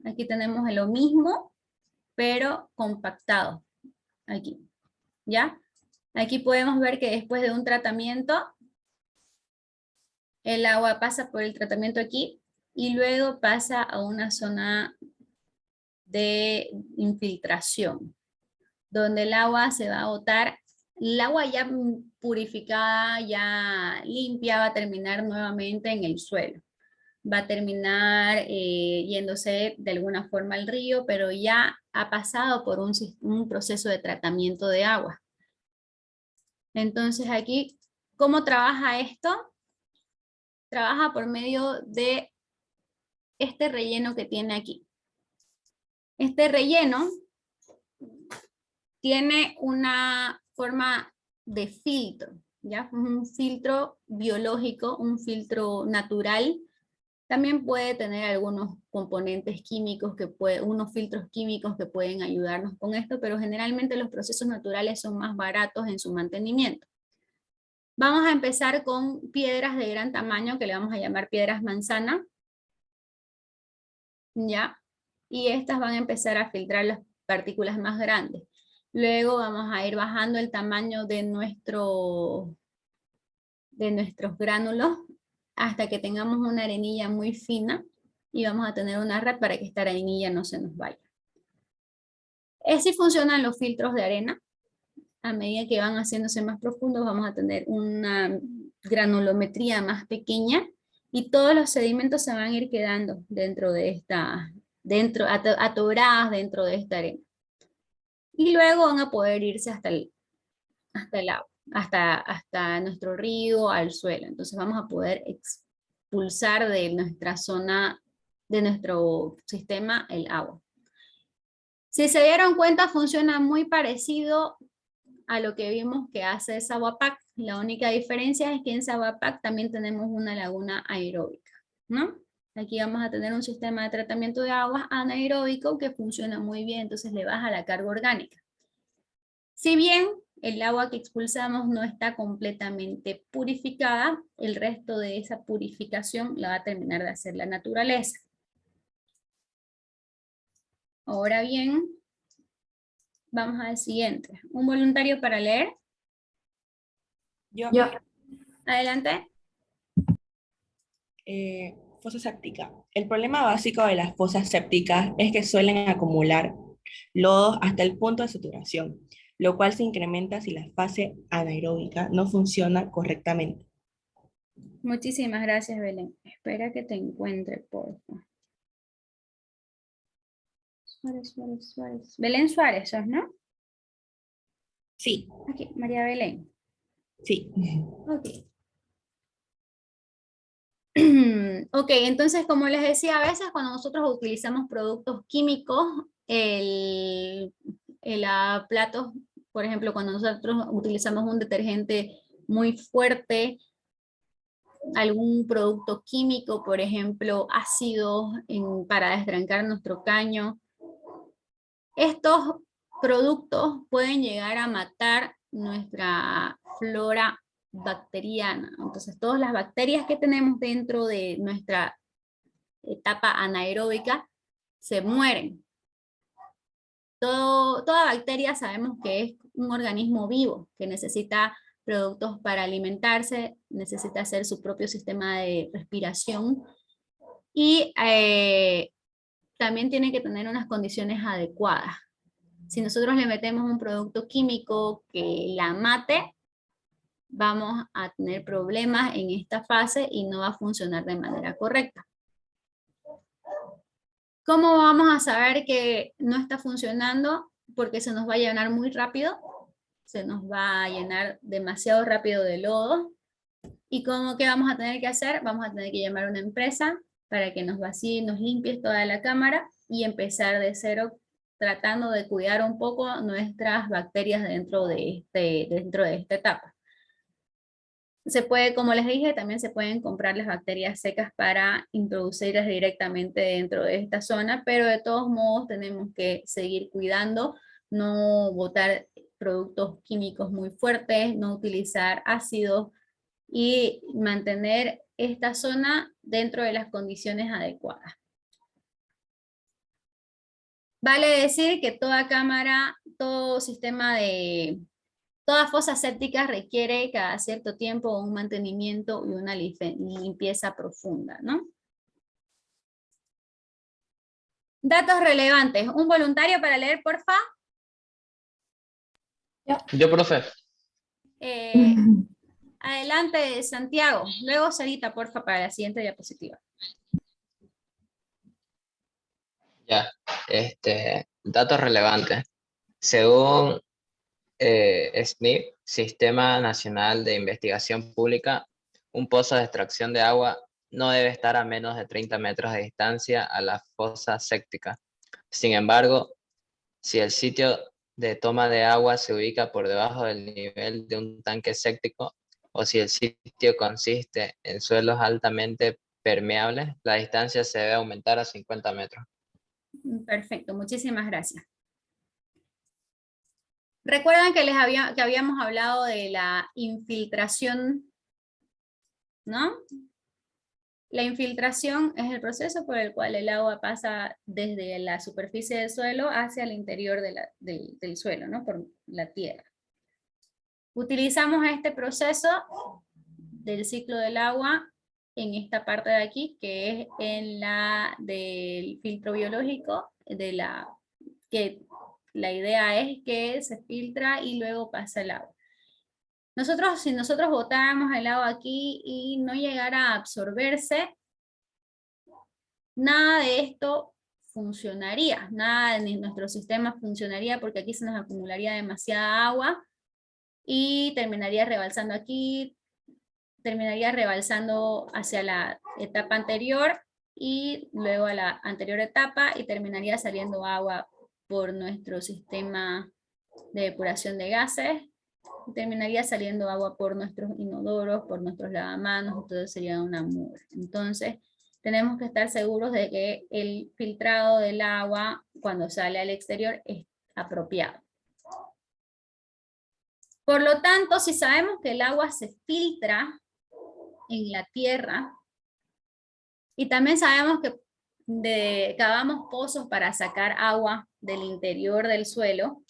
aquí tenemos lo mismo, pero compactado. Aquí, ¿ya? Aquí podemos ver que después de un tratamiento, el agua pasa por el tratamiento aquí y luego pasa a una zona de infiltración, donde el agua se va a botar. El agua ya purificada, ya limpia, va a terminar nuevamente en el suelo. Va a terminar yéndose de alguna forma al río, pero ya ha pasado por un proceso de tratamiento de agua. Entonces aquí, ¿cómo trabaja esto? Trabaja por medio de este relleno que tiene aquí. Este relleno tiene una forma de filtro, ¿ya? Un filtro biológico, un filtro natural. También puede tener algunos componentes químicos, unos filtros químicos que pueden ayudarnos con esto, pero generalmente los procesos naturales son más baratos en su mantenimiento. Vamos a empezar con piedras de gran tamaño, que le vamos a llamar piedras manzana. ¿Ya? Y estas van a empezar a filtrar las partículas más grandes. Luego vamos a ir bajando el tamaño de nuestros gránulos hasta que tengamos una arenilla muy fina y vamos a tener una red para que esta arenilla no se nos vaya. Así funcionan los filtros de arena. A medida que van haciéndose más profundos vamos a tener una granulometría más pequeña y todos los sedimentos se van a ir quedando dentro de esta, atoradas dentro de esta arena. Y luego van a poder irse hasta el agua, hasta nuestro río, al suelo. Entonces vamos a poder expulsar de nuestra zona, de nuestro sistema, el agua. Si se dieron cuenta, funciona muy parecido a lo que vimos que hace Sawapac. La única diferencia es que en Sawapac también tenemos una laguna aeróbica, ¿no? Aquí vamos a tener un sistema de tratamiento de aguas anaeróbico que funciona muy bien, entonces le baja la carga orgánica. Si bien el agua que expulsamos no está completamente purificada, el resto de esa purificación la va a terminar de hacer la naturaleza. Ahora bien, vamos al siguiente. ¿Un voluntario para leer? Yo. Adelante. Fosa séptica. El problema básico de las fosas sépticas es que suelen acumular lodos hasta el punto de saturación, lo cual se incrementa si la fase anaeróbica no funciona correctamente. Muchísimas gracias, Belén. Espera que te encuentre, por favor. Suárez. Belén Suárez, ¿sos, no? Sí. Ok, María Belén. Sí. Ok. Ok, entonces como les decía, a veces cuando nosotros utilizamos productos químicos, platos, por ejemplo, cuando nosotros utilizamos un detergente muy fuerte, algún producto químico, por ejemplo, ácido para destrancar nuestro caño, estos productos pueden llegar a matar nuestra flora bacteriana. Entonces, todas las bacterias que tenemos dentro de nuestra etapa anaeróbica se mueren. Toda bacteria sabemos que es un organismo vivo que necesita productos para alimentarse, necesita hacer su propio sistema de respiración y también tiene que tener unas condiciones adecuadas. Si nosotros le metemos un producto químico que la mate, vamos a tener problemas en esta fase y no va a funcionar de manera correcta. ¿Cómo vamos a saber que no está funcionando? Porque se nos va a llenar muy rápido, se nos va a llenar demasiado rápido de lodo. ¿Y qué vamos a tener que hacer? Vamos a tener que llamar a una empresa para que nos vacíe, nos limpie toda la cámara y empezar de cero, tratando de cuidar un poco nuestras bacterias dentro de esta etapa. Se puede, como les dije, también se pueden comprar las bacterias secas para introducirlas directamente dentro de esta zona, pero de todos modos tenemos que seguir cuidando, no botar productos químicos muy fuertes, no utilizar ácidos y mantener esta zona dentro de las condiciones adecuadas. Vale decir que toda cámara, todo sistema toda fosa séptica requiere cada cierto tiempo un mantenimiento y una limpieza profunda, ¿no? Datos relevantes. ¿Un voluntario para leer, porfa? Yo, profe. Adelante, Santiago. Luego, Sarita, porfa, para la siguiente diapositiva. Ya, datos relevantes. Según SNIP, Sistema Nacional de Investigación Pública, un pozo de extracción de agua no debe estar a menos de 30 metros de distancia a la fosa séptica. Sin embargo, si el sitio de toma de agua se ubica por debajo del nivel de un tanque séptico, o si el sitio consiste en suelos altamente permeables, la distancia se debe aumentar a 50 metros. Perfecto, muchísimas gracias. Recuerdan que que habíamos hablado de la infiltración, ¿no? La infiltración es el proceso por el cual el agua pasa desde la superficie del suelo hacia el interior del suelo, ¿no? Por la tierra. Utilizamos este proceso del ciclo del agua en esta parte de aquí, que es en la del filtro biológico, que la idea es que se filtra y luego pasa el agua. Si nosotros botáramos el agua aquí y no llegara a absorberse, nada de esto funcionaría, nada de nuestro sistema funcionaría porque aquí se nos acumularía demasiada agua y terminaría rebalsando aquí, terminaría rebalsando hacia la etapa anterior y luego a la anterior etapa y terminaría saliendo agua por nuestro sistema de depuración de gases, terminaría saliendo agua por nuestros inodoros, por nuestros lavamanos, todo sería una mugre. Entonces, tenemos que estar seguros de que el filtrado del agua cuando sale al exterior es apropiado. Por lo tanto, si sabemos que el agua se filtra en la tierra, y también sabemos que cavamos pozos para sacar agua del interior del suelo,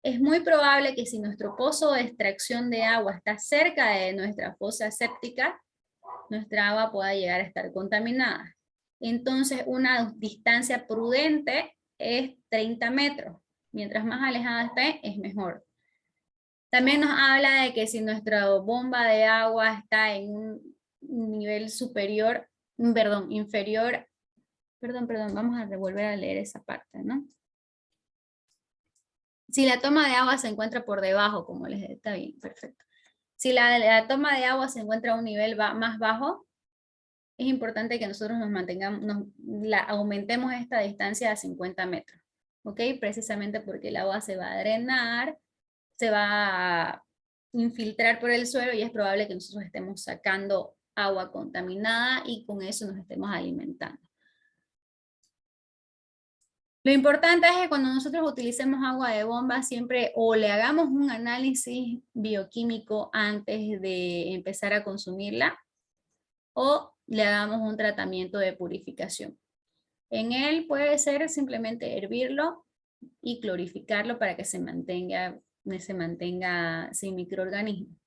es muy probable que si nuestro pozo de extracción de agua está cerca de nuestra fosa séptica, nuestra agua pueda llegar a estar contaminada. Entonces, una distancia prudente es 30 metros. Mientras más alejada esté, es mejor. También nos habla de que si nuestra bomba de agua está en un nivel superior, inferior, vamos a volver a leer esa parte, ¿no? Si la toma de agua se encuentra por debajo, como les está bien, perfecto. Si la toma de agua se encuentra a un nivel más bajo, es importante que nosotros aumentemos esta distancia a 50 metros, ¿ok? Precisamente porque el agua se va a drenar, se va a infiltrar por el suelo y es probable que nosotros estemos sacando agua contaminada y con eso nos estemos alimentando. Lo importante es que cuando nosotros utilicemos agua de bomba siempre o le hagamos un análisis bioquímico antes de empezar a consumirla o le hagamos un tratamiento de purificación. En él puede ser simplemente hervirlo y clorificarlo para que se mantenga sin microorganismos.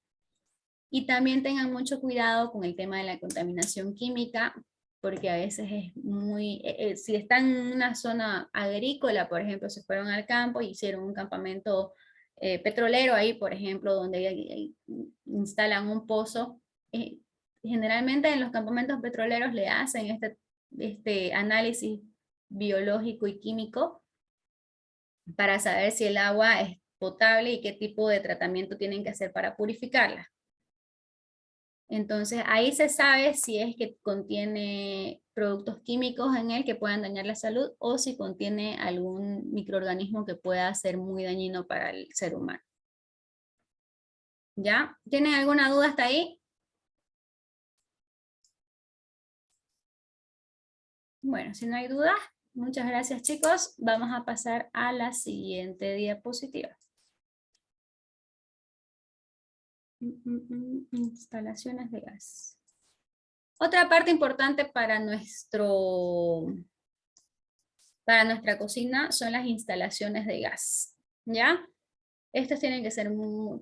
Y también tengan mucho cuidado con el tema de la contaminación química, porque a veces es muy, si están en una zona agrícola, por ejemplo, se fueron al campo y hicieron un campamento petrolero ahí, por ejemplo, donde instalan un pozo, generalmente en los campamentos petroleros le hacen este análisis biológico y químico para saber si el agua es potable y qué tipo de tratamiento tienen que hacer para purificarla. Entonces ahí se sabe si es que contiene productos químicos en él que puedan dañar la salud o si contiene algún microorganismo que pueda ser muy dañino para el ser humano. ¿Ya? ¿Tienen alguna duda hasta ahí? Bueno, si no hay dudas, muchas gracias chicos. Vamos a pasar a la siguiente diapositiva. Instalaciones de gas. Otra parte importante para nuestra cocina son las instalaciones de gas, ¿ya? Estas tienen que ser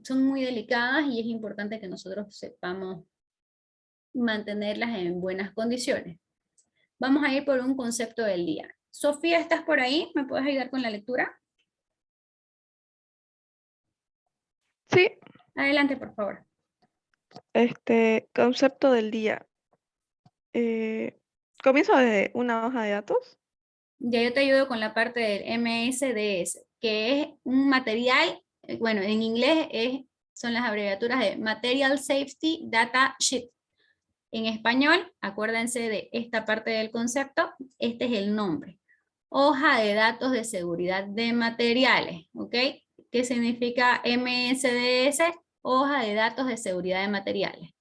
son muy delicadas y es importante que nosotros sepamos mantenerlas en buenas condiciones. Vamos a ir por un concepto del día. Sofía, ¿estás por ahí? ¿Me puedes ayudar con la lectura? Sí. Adelante, por favor. Concepto del día. Comienzo desde una hoja de datos. Ya yo te ayudo con la parte del MSDS, que es un material, bueno, en inglés son las abreviaturas de Material Safety Data Sheet. En español, acuérdense de esta parte del concepto, este es el nombre. Hoja de datos de seguridad de materiales, ¿ok? ¿Qué significa MSDS? Hoja de datos de seguridad de materiales.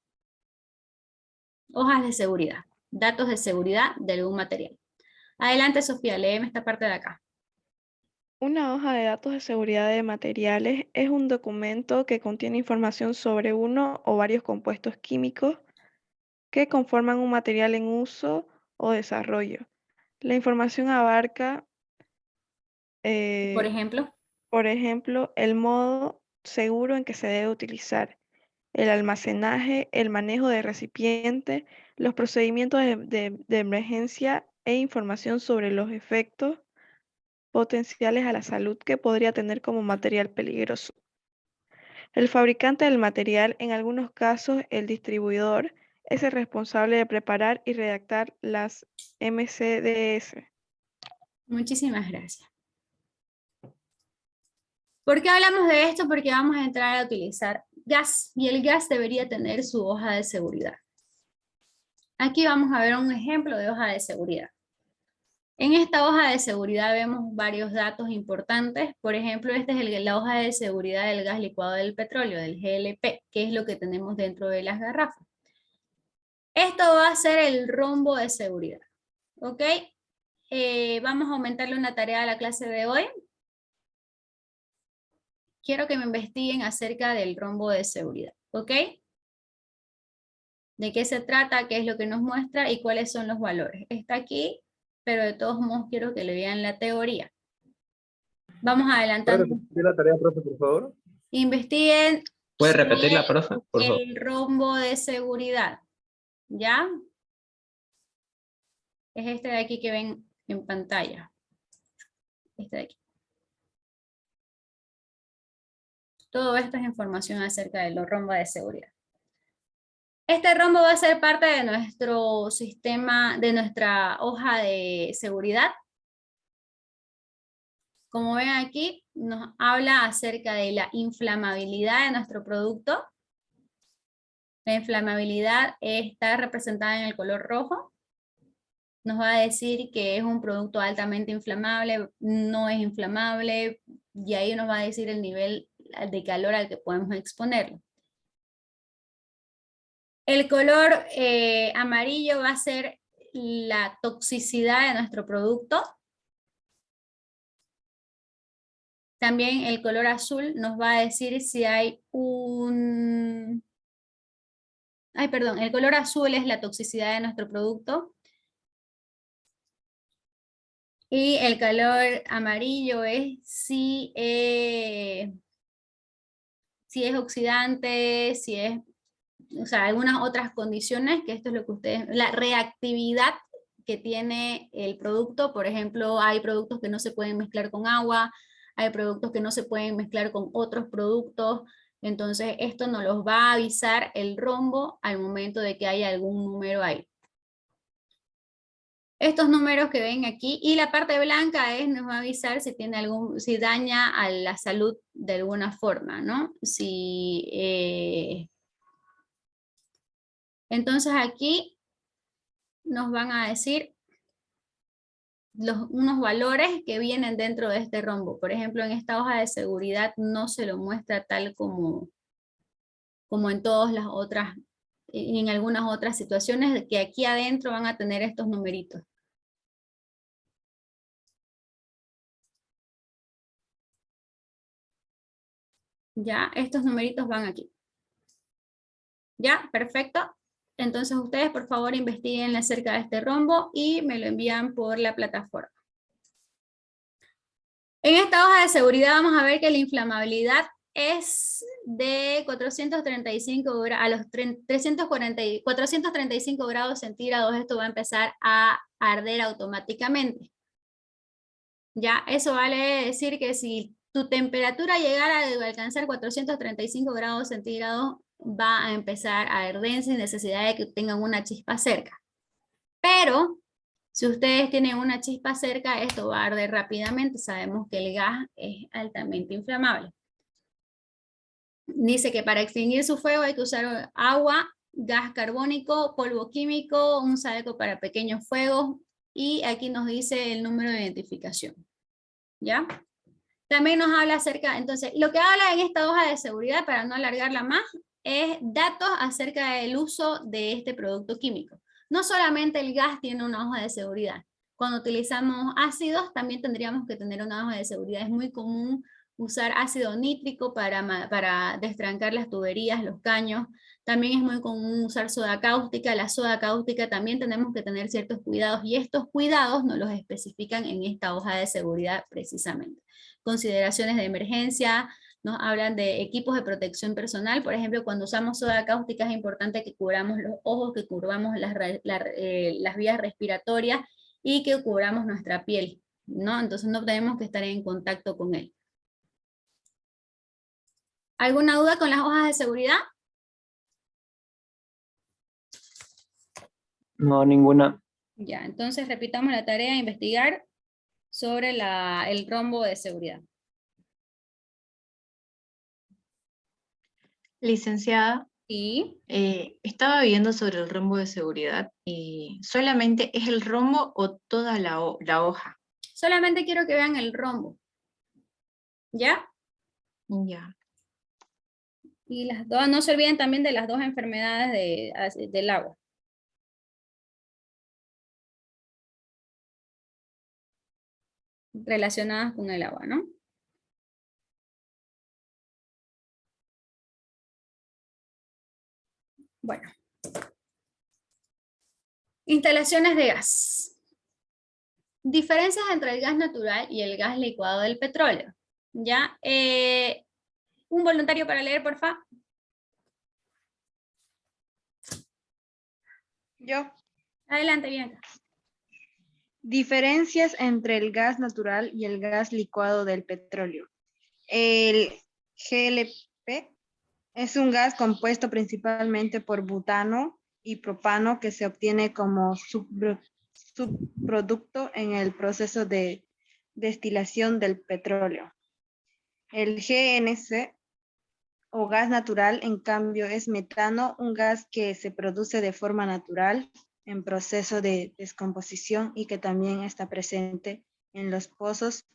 Hojas de seguridad, datos de seguridad de algún material. Adelante, Sofía, léeme esta parte de acá. Una hoja de datos de seguridad de materiales es un documento que contiene información sobre uno o varios compuestos químicos que conforman un material en uso o desarrollo. La información abarca, por ejemplo, el modo seguro en que se debe utilizar, el almacenaje, el manejo de recipiente, los procedimientos de emergencia e información sobre los efectos potenciales a la salud que podría tener como material peligroso. El fabricante del material, en algunos casos el distribuidor, es el responsable de preparar y redactar las MCDS. Muchísimas gracias. ¿Por qué hablamos de esto? Porque vamos a entrar a utilizar gas y el gas debería tener su hoja de seguridad. Aquí vamos a ver un ejemplo de hoja de seguridad. En esta hoja de seguridad vemos varios datos importantes. Por ejemplo, esta es la hoja de seguridad del gas licuado del petróleo, del GLP, que es lo que tenemos dentro de las garrafas. Esto va a ser el rombo de seguridad. ¿Ok? Vamos a aumentarle una tarea a la clase de hoy. Quiero que me investiguen acerca del rombo de seguridad. ¿Ok? ¿De qué se trata? ¿Qué es lo que nos muestra? ¿Y cuáles son los valores? Está aquí, pero de todos modos quiero que le vean la teoría. Vamos adelantando. ¿Puede repetir la tarea, profe, por favor? Investiguen. ¿Puede repetirla, profe? Por favor. El rombo de seguridad. ¿Ya? Es este de aquí que ven en pantalla. Este de aquí. Todo esto es información acerca de los rombos de seguridad. Este rombo va a ser parte de nuestro sistema, de nuestra hoja de seguridad. Como ven aquí, nos habla acerca de la inflamabilidad de nuestro producto. La inflamabilidad está representada en el color rojo. Nos va a decir que es un producto altamente inflamable, no es inflamable, y ahí nos va a decir el nivel de calor al que podemos exponerlo. El color amarillo va a ser la toxicidad de nuestro producto. También el color azul nos va a decir si hay un... el color azul es la toxicidad de nuestro producto. Y el color amarillo es si es oxidante, si es, o sea, algunas otras condiciones, que esto es lo que ustedes, la reactividad que tiene el producto. Por ejemplo, hay productos que no se pueden mezclar con agua, hay productos que no se pueden mezclar con otros productos, entonces esto nos los va a avisar el rombo al momento de que haya algún número ahí. Estos números que ven aquí, y la parte blanca nos va a avisar si tiene si daña a la salud de alguna forma, ¿no? Entonces aquí nos van a decir unos valores que vienen dentro de este rombo. Por ejemplo, en esta hoja de seguridad no se lo muestra tal como en todas las otras, en algunas otras situaciones, que aquí adentro van a tener estos numeritos. Ya, estos numeritos van aquí. Ya, perfecto. Entonces ustedes por favor investiguen acerca de este rombo y me lo envían por la plataforma. En esta hoja de seguridad vamos a ver que la inflamabilidad es de 435 a los 435 grados centígrados. Esto va a empezar a arder automáticamente. Ya, eso vale decir que si tu temperatura llegara a alcanzar 435 grados centígrados, va a empezar a arder sin necesidad de que tengan una chispa cerca. Pero si ustedes tienen una chispa cerca, esto va a arder rápidamente. Sabemos que el gas es altamente inflamable. Dice que para extinguir su fuego hay que usar agua, gas carbónico, polvo químico, un saeco para pequeños fuegos, y aquí nos dice el número de identificación. ¿Ya? También nos habla acerca, entonces, lo que habla en esta hoja de seguridad, para no alargarla más, es datos acerca del uso de este producto químico. No solamente el gas tiene una hoja de seguridad. Cuando utilizamos ácidos, también tendríamos que tener una hoja de seguridad. Es muy común usar ácido nítrico para destrancar las tuberías, los caños. También es muy común usar soda cáustica. La soda cáustica también tenemos que tener ciertos cuidados, y estos cuidados nos los especifican en esta hoja de seguridad precisamente. Consideraciones de emergencia, nos hablan de equipos de protección personal. Por ejemplo, cuando usamos soda cáustica es importante que cubramos los ojos, que cubramos las vías respiratorias y que cubramos nuestra piel, ¿no? Entonces no tenemos que estar en contacto con él. ¿Alguna duda con las hojas de seguridad? No, ninguna. Ya, entonces repitamos la tarea de investigar sobre el rombo de seguridad. Licenciada, ¿Y? Estaba viendo sobre el rombo de seguridad y ¿solamente es el rombo o toda la hoja? Solamente quiero que vean el rombo. ¿Ya? Ya. Y las dos, no se olviden también de las dos enfermedades del agua. Relacionadas con el agua, ¿no? Bueno. Instalaciones de gas. Diferencias entre el gas natural y el gas licuado del petróleo. ¿Ya? Un voluntario para leer, por favor. Yo. Adelante, Bianca. Diferencias entre el gas natural y el gas licuado del petróleo. El GLP es un gas compuesto principalmente por butano y propano que se obtiene como subproducto en el proceso de destilación del petróleo. El GNC o gas natural, en cambio, es metano, un gas que se produce de forma natural en proceso de descomposición y que también está presente en los pozos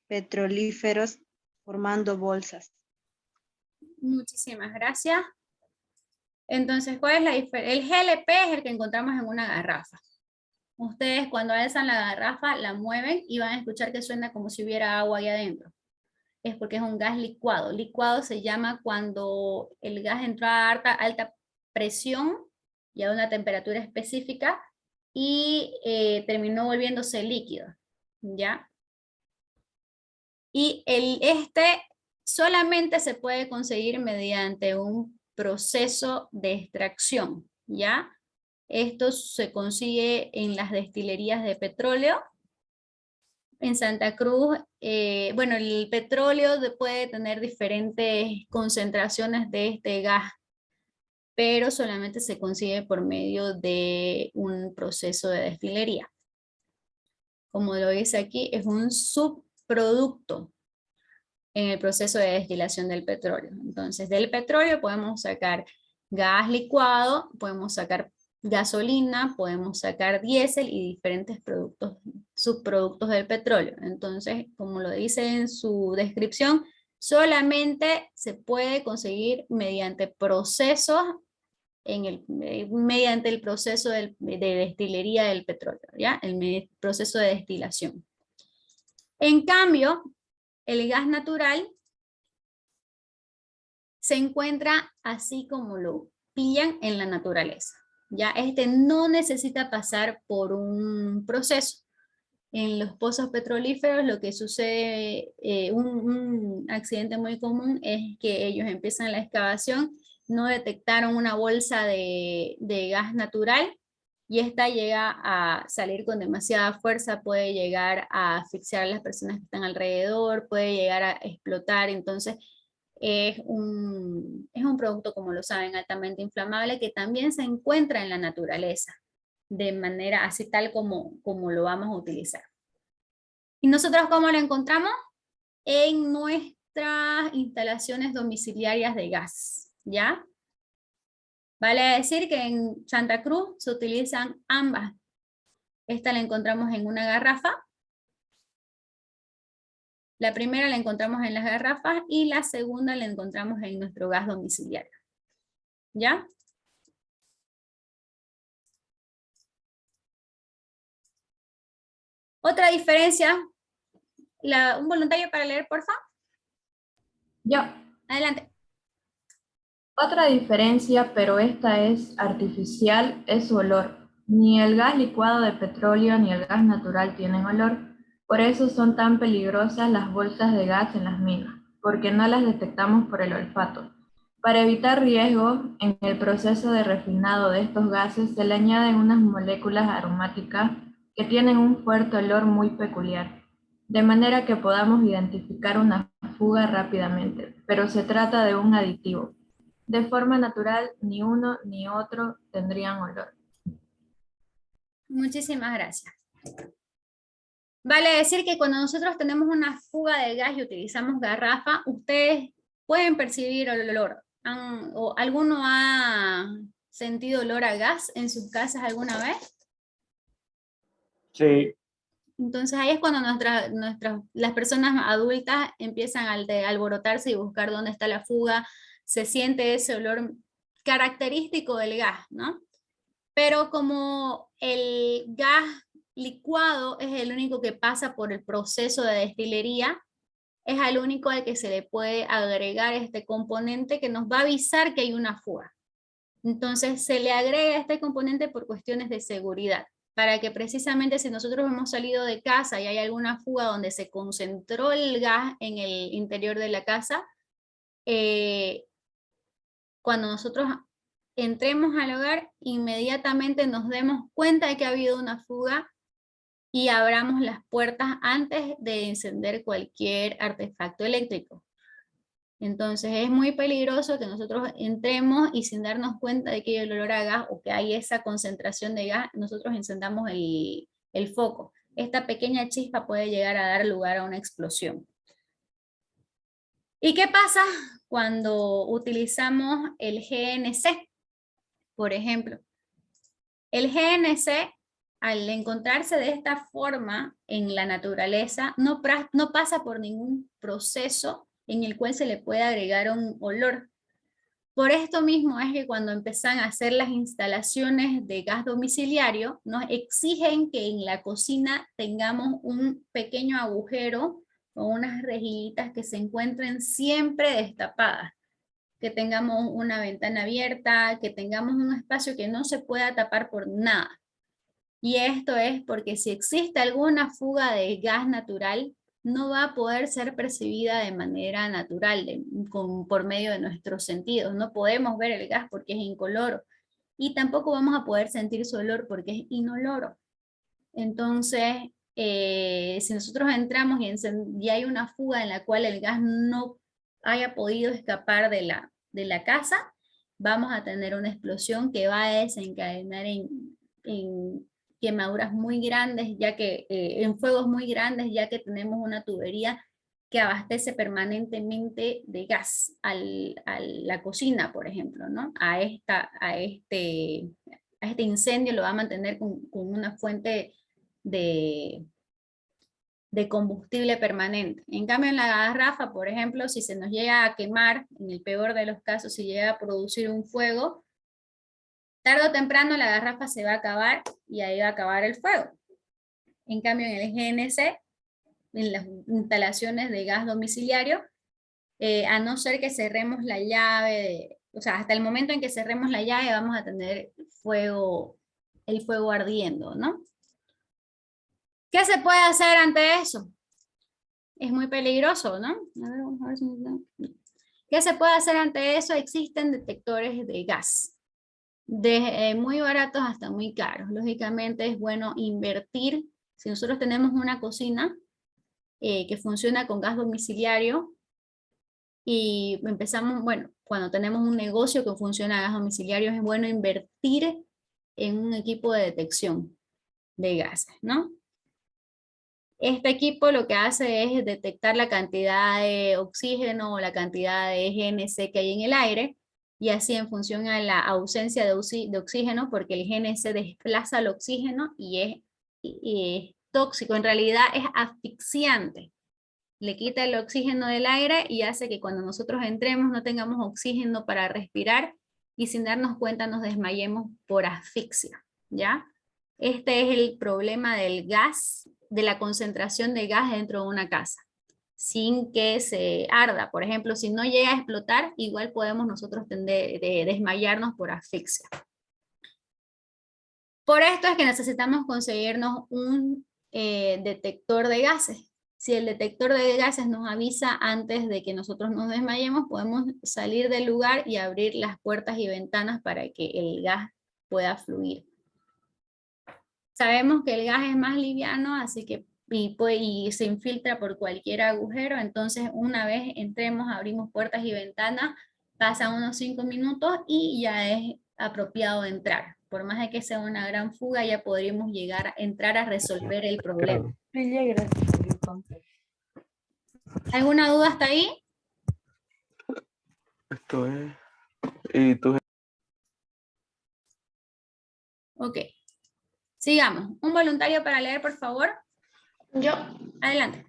petrolíferos formando bolsas. Muchísimas gracias. Entonces, ¿cuál es la diferencia? El GLP es el que encontramos en una garrafa. Ustedes cuando alzan la garrafa, la mueven y van a escuchar que suena como si hubiera agua ahí adentro. Es porque es un gas licuado. Licuado se llama cuando el gas entró a alta presión y a una temperatura específica y terminó volviéndose líquido, ¿ya? Y este solamente se puede conseguir mediante un proceso de extracción, ¿ya? Esto se consigue en las destilerías de petróleo. En Santa Cruz, bueno, el petróleo puede tener diferentes concentraciones de este gas, pero solamente se consigue por medio de un proceso de destilería. Como lo dice aquí, es un subproducto en el proceso de destilación del petróleo. Entonces, del petróleo podemos sacar gas licuado, podemos sacar gasolina, podemos sacar diésel y diferentes productos, subproductos del petróleo. Entonces, como lo dice en su descripción, solamente se puede conseguir mediante procesos, mediante el proceso de destilería del petróleo, ¿ya? El proceso de destilación. En cambio, el gas natural se encuentra así como lo pillan en la naturaleza. Ya este no necesita pasar por un proceso. En los pozos petrolíferos lo que sucede, un accidente muy común es que ellos empiezan la excavación, no detectaron una bolsa de gas natural y esta llega a salir con demasiada fuerza, puede llegar a asfixiar a las personas que están alrededor, puede llegar a explotar. Entonces es un producto, como lo saben, altamente inflamable que también se encuentra en la naturaleza, de manera así tal como lo vamos a utilizar. ¿Y nosotros cómo lo encontramos? En nuestras instalaciones domiciliarias de gas, ¿ya? Vale decir que en Santa Cruz se utilizan ambas. Esta la encontramos en una garrafa. La primera la encontramos en las garrafas y la segunda la encontramos en nuestro gas domiciliario. ¿Ya? Otra diferencia, un voluntario para leer, por favor. Yo. Adelante. Otra diferencia, pero esta es artificial, es su olor. Ni el gas licuado de petróleo ni el gas natural tienen olor. Por eso son tan peligrosas las bolsas de gas en las minas, porque no las detectamos por el olfato. Para evitar riesgos, en el proceso de refinado de estos gases se le añaden unas moléculas aromáticas que tienen un fuerte olor muy peculiar, de manera que podamos identificar una fuga rápidamente, pero se trata de un aditivo. De forma natural, ni uno ni otro tendrían olor. Muchísimas gracias. Vale decir que cuando nosotros tenemos una fuga de gas y utilizamos garrafa, ustedes pueden percibir el olor. ¿O alguno ha sentido olor a gas en sus casas alguna vez? Sí. Entonces ahí es cuando las personas adultas empiezan a alborotarse y buscar dónde está la fuga. Se siente ese olor característico del gas, ¿no? Pero como el gas licuado es el único que pasa por el proceso de destilería, es al único al que se le puede agregar este componente que nos va a avisar que hay una fuga. Entonces se le agrega este componente por cuestiones de seguridad, para que precisamente si nosotros hemos salido de casa y hay alguna fuga donde se concentró el gas en el interior de la casa, cuando nosotros entremos al hogar, inmediatamente nos demos cuenta de que ha habido una fuga y abramos las puertas antes de encender cualquier artefacto eléctrico. Entonces es muy peligroso que nosotros entremos y sin darnos cuenta de que hay el olor a gas o que hay esa concentración de gas, nosotros encendamos el foco. Esta pequeña chispa puede llegar a dar lugar a una explosión. ¿Y qué pasa cuando utilizamos el GNC? Por ejemplo, el GNC, al encontrarse de esta forma en la naturaleza, no pasa por ningún proceso en el cual se le puede agregar un olor. Por esto mismo es que cuando empiezan a hacer las instalaciones de gas domiciliario, nos exigen que en la cocina tengamos un pequeño agujero o unas rejillitas que se encuentren siempre destapadas, que tengamos una ventana abierta, que tengamos un espacio que no se pueda tapar por nada. Y esto es porque si existe alguna fuga de gas natural, no va a poder ser percibida de manera natural, por medio de nuestros sentidos. No podemos ver el gas porque es incoloro. Y tampoco vamos a poder sentir su olor porque es inoloro. Entonces, si nosotros entramos y hay una fuga en la cual el gas no haya podido escapar de la casa, vamos a tener una explosión que va a desencadenar en quemaduras muy grandes, ya que en fuegos muy grandes, ya que tenemos una tubería que abastece permanentemente de gas a la cocina, por ejemplo, ¿no? A este incendio lo va a mantener con una fuente de combustible permanente. En cambio, en la garrafa, por ejemplo, si se nos llega a quemar, en el peor de los casos, si llega a producir un fuego, tarde o temprano la garrafa se va a acabar y ahí va a acabar el fuego. En cambio, en el GNC, en las instalaciones de gas domiciliario, a no ser que cerremos la llave, o sea, hasta el momento en que cerremos la llave vamos a tener el fuego ardiendo, ¿no? ¿Qué se puede hacer ante eso? Es muy peligroso, ¿no? A ver, vamos a ver si... ¿Qué se puede hacer ante eso? Existen detectores de gas. De muy baratos hasta muy caros. Lógicamente es bueno invertir. Si nosotros tenemos una cocina que funciona con gas domiciliario y empezamos, bueno, cuando tenemos un negocio que funciona a gas domiciliario, es bueno invertir en un equipo de detección de gases, ¿no? Este equipo lo que hace es detectar la cantidad de oxígeno o la cantidad de GNC que hay en el aire, y así en función a la ausencia de oxígeno, porque el GNC desplaza el oxígeno y es tóxico, en realidad es asfixiante. Le quita el oxígeno del aire y hace que cuando nosotros entremos no tengamos oxígeno para respirar y sin darnos cuenta nos desmayemos por asfixia, ¿ya? Este es el problema del gas, de la concentración de gas dentro de una casa, sin que se arda. Por ejemplo, si no llega a explotar, igual podemos nosotros desmayarnos por asfixia. Por esto es que necesitamos conseguirnos un detector de gases. Si el detector de gases nos avisa antes de que nosotros nos desmayemos, podemos salir del lugar y abrir las puertas y ventanas para que el gas pueda fluir. Sabemos que el gas es más liviano, así que y se infiltra por cualquier agujero, entonces una vez entremos, abrimos puertas y ventanas, pasan unos 5 minutos y ya es apropiado entrar. Por más de que sea una gran fuga, ya podríamos llegar a entrar a resolver el problema. ¿Alguna duda hasta ahí? Esto es... ¿Y tú? Ok. Sigamos. Un voluntario para leer, por favor. Yo. Adelante.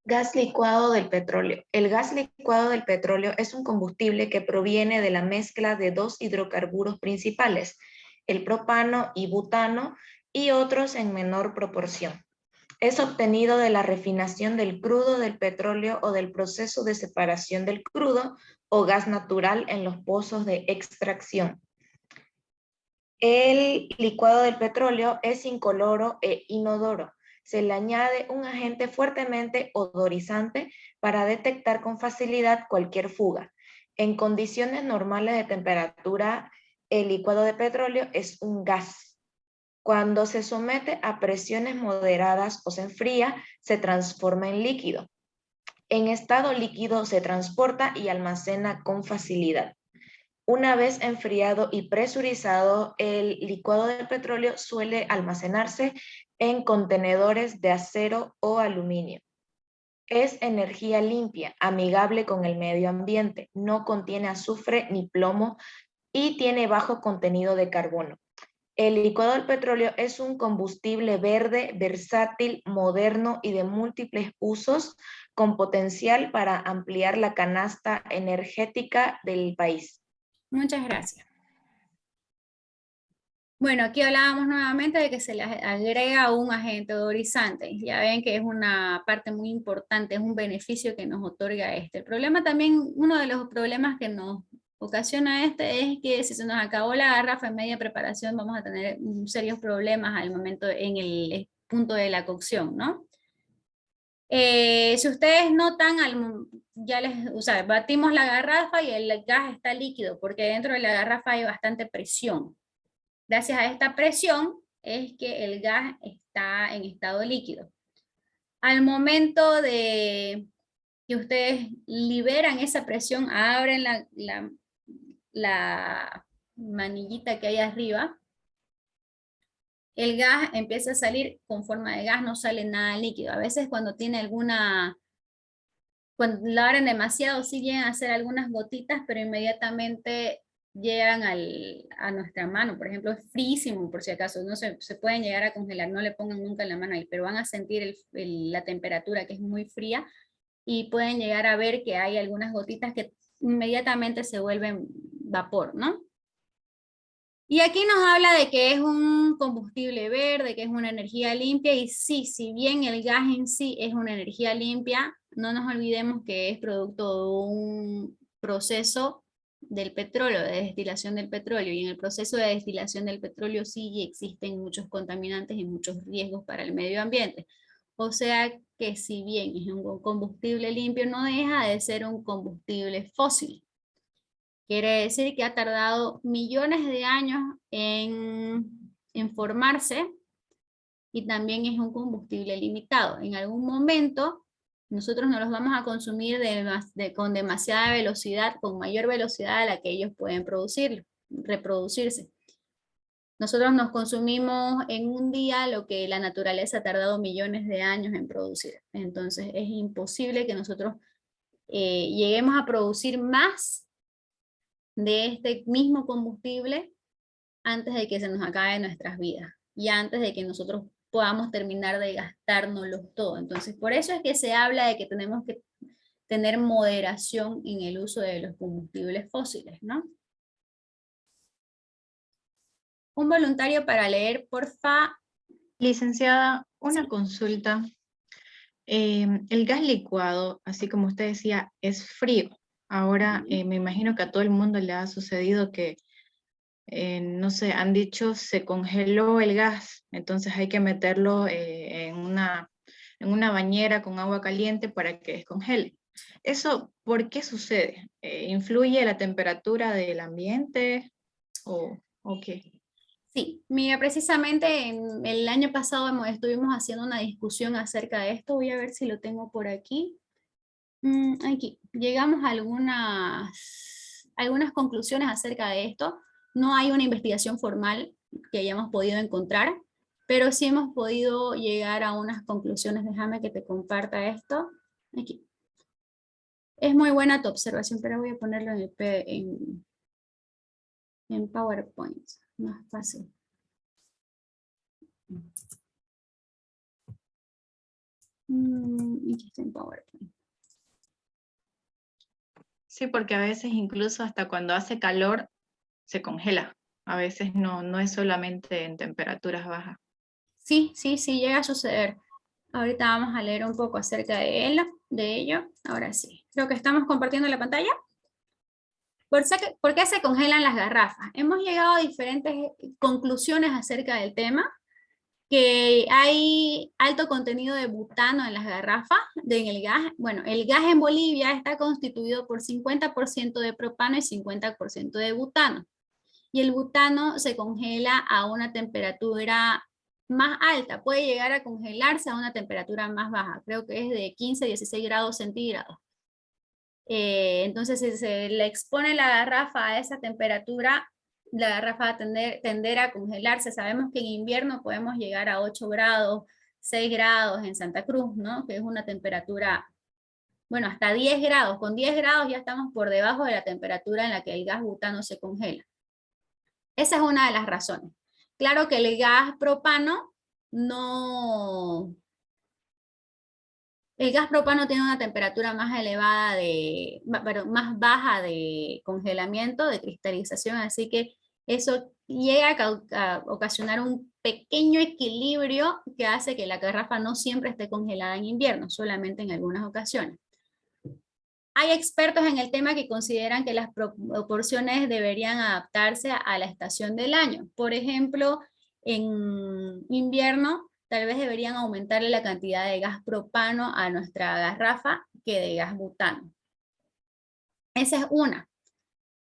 Gas licuado del petróleo. El gas licuado del petróleo es un combustible que proviene de la mezcla de dos hidrocarburos principales, el propano y butano, y otros en menor proporción. Es obtenido de la refinación del crudo del petróleo o del proceso de separación del crudo o gas natural en los pozos de extracción. El licuado del petróleo es incoloro e inodoro. Se le añade un agente fuertemente odorizante para detectar con facilidad cualquier fuga. En condiciones normales de temperatura, el licuado de petróleo es un gas. Cuando se somete a presiones moderadas o se enfría, se transforma en líquido. En estado líquido se transporta y almacena con facilidad. Una vez enfriado y presurizado, el licuado de petróleo suele almacenarse en contenedores de acero o aluminio. Es energía limpia, amigable con el medio ambiente, no contiene azufre ni plomo y tiene bajo contenido de carbono. El licuado del petróleo es un combustible verde, versátil, moderno y de múltiples usos, con potencial para ampliar la canasta energética del país. Muchas gracias. Bueno, aquí hablábamos nuevamente de que se le agrega un agente odorizante. Ya ven que es una parte muy importante, es un beneficio que nos otorga este. El problema también, uno de los problemas que nos ocasiona es que si se nos acabó la garrafa en media preparación, vamos a tener serios problemas al momento en el punto de la cocción, ¿no? Si ustedes notan, batimos la garrafa y el gas está líquido, porque dentro de la garrafa hay bastante presión. Gracias a esta presión es que el gas está en estado líquido. Al momento de que ustedes liberan esa presión, abren la manillita que hay arriba, el gas empieza a salir con forma de gas, no sale nada líquido. A veces cuando cuando la abren demasiado, sí llegan a hacer algunas gotitas, pero inmediatamente llegan a nuestra mano. Por ejemplo, es fríísimo, por si acaso, no se pueden llegar a congelar, no le pongan nunca la mano ahí, pero van a sentir la temperatura que es muy fría y pueden llegar a ver que hay algunas gotitas que inmediatamente se vuelven vapor, ¿no? Y aquí nos habla de que es un combustible verde, que es una energía limpia, y sí, si bien el gas en sí es una energía limpia, no nos olvidemos que es producto de un proceso del petróleo, de destilación del petróleo, y en el proceso de destilación del petróleo sí existen muchos contaminantes y muchos riesgos para el medio ambiente. O sea que si bien es un combustible limpio, no deja de ser un combustible fósil. Quiere decir que ha tardado millones de años en formarse y también es un combustible limitado. En algún momento nosotros no los vamos a consumir con demasiada velocidad, con mayor velocidad a la que ellos pueden reproducirse. Nosotros nos consumimos en un día lo que la naturaleza ha tardado millones de años en producir. Entonces es imposible que nosotros lleguemos a producir más de este mismo combustible antes de que se nos acabe nuestras vidas y antes de que nosotros podamos terminar de gastárnoslo todo. Entonces, por eso es que se habla de que tenemos que tener moderación en el uso de los combustibles fósiles, ¿no? Un voluntario para leer, porfa. Licenciada, una consulta. El gas licuado, así como usted decía, es frío. Ahora, me imagino que a todo el mundo le ha sucedido que, no sé, han dicho se congeló el gas, entonces hay que meterlo en una bañera con agua caliente para que descongele. ¿Eso por qué sucede? ¿Influye la temperatura del ambiente o qué? Sí, mira, precisamente el año pasado estuvimos haciendo una discusión acerca de esto. Voy a ver si lo tengo por aquí. Aquí, llegamos a algunas conclusiones acerca de esto. No hay una investigación formal que hayamos podido encontrar, pero sí hemos podido llegar a unas conclusiones. Déjame que te comparta esto. Aquí. Es muy buena tu observación, pero voy a ponerlo en PowerPoint. Más fácil. Aquí está en PowerPoint. Sí, porque a veces incluso hasta cuando hace calor se congela. A veces no es solamente en temperaturas bajas. Sí, llega a suceder. Ahorita vamos a leer un poco acerca de ello. Ahora sí. Creo que estamos compartiendo la pantalla. ¿Por qué se congelan las garrafas? Hemos llegado a diferentes conclusiones acerca del tema, que hay alto contenido de butano en las garrafas, en el gas. Bueno, el gas en Bolivia está constituido por 50% de propano y 50% de butano. Y el butano se congela a una temperatura más alta, puede llegar a congelarse a una temperatura más baja, creo que es de 15 a 16 grados centígrados. Entonces, si se le expone la garrafa a esa temperatura, la garrafa va a tender a congelarse. Sabemos que en invierno podemos llegar a 8 grados, 6 grados en Santa Cruz, ¿no? Que es una temperatura, bueno, hasta 10 grados. Con 10 grados ya estamos por debajo de la temperatura en la que el gas butano se congela. Esa es una de las razones. Claro que el gas propano no... El gas propano tiene una temperatura más elevada más baja de congelamiento, de cristalización, así que eso llega a ocasionar un pequeño equilibrio que hace que la garrafa no siempre esté congelada en invierno, solamente en algunas ocasiones. Hay expertos en el tema que consideran que las proporciones deberían adaptarse a la estación del año. Por ejemplo, en invierno, tal vez deberían aumentarle la cantidad de gas propano a nuestra garrafa que de gas butano. Esa es una.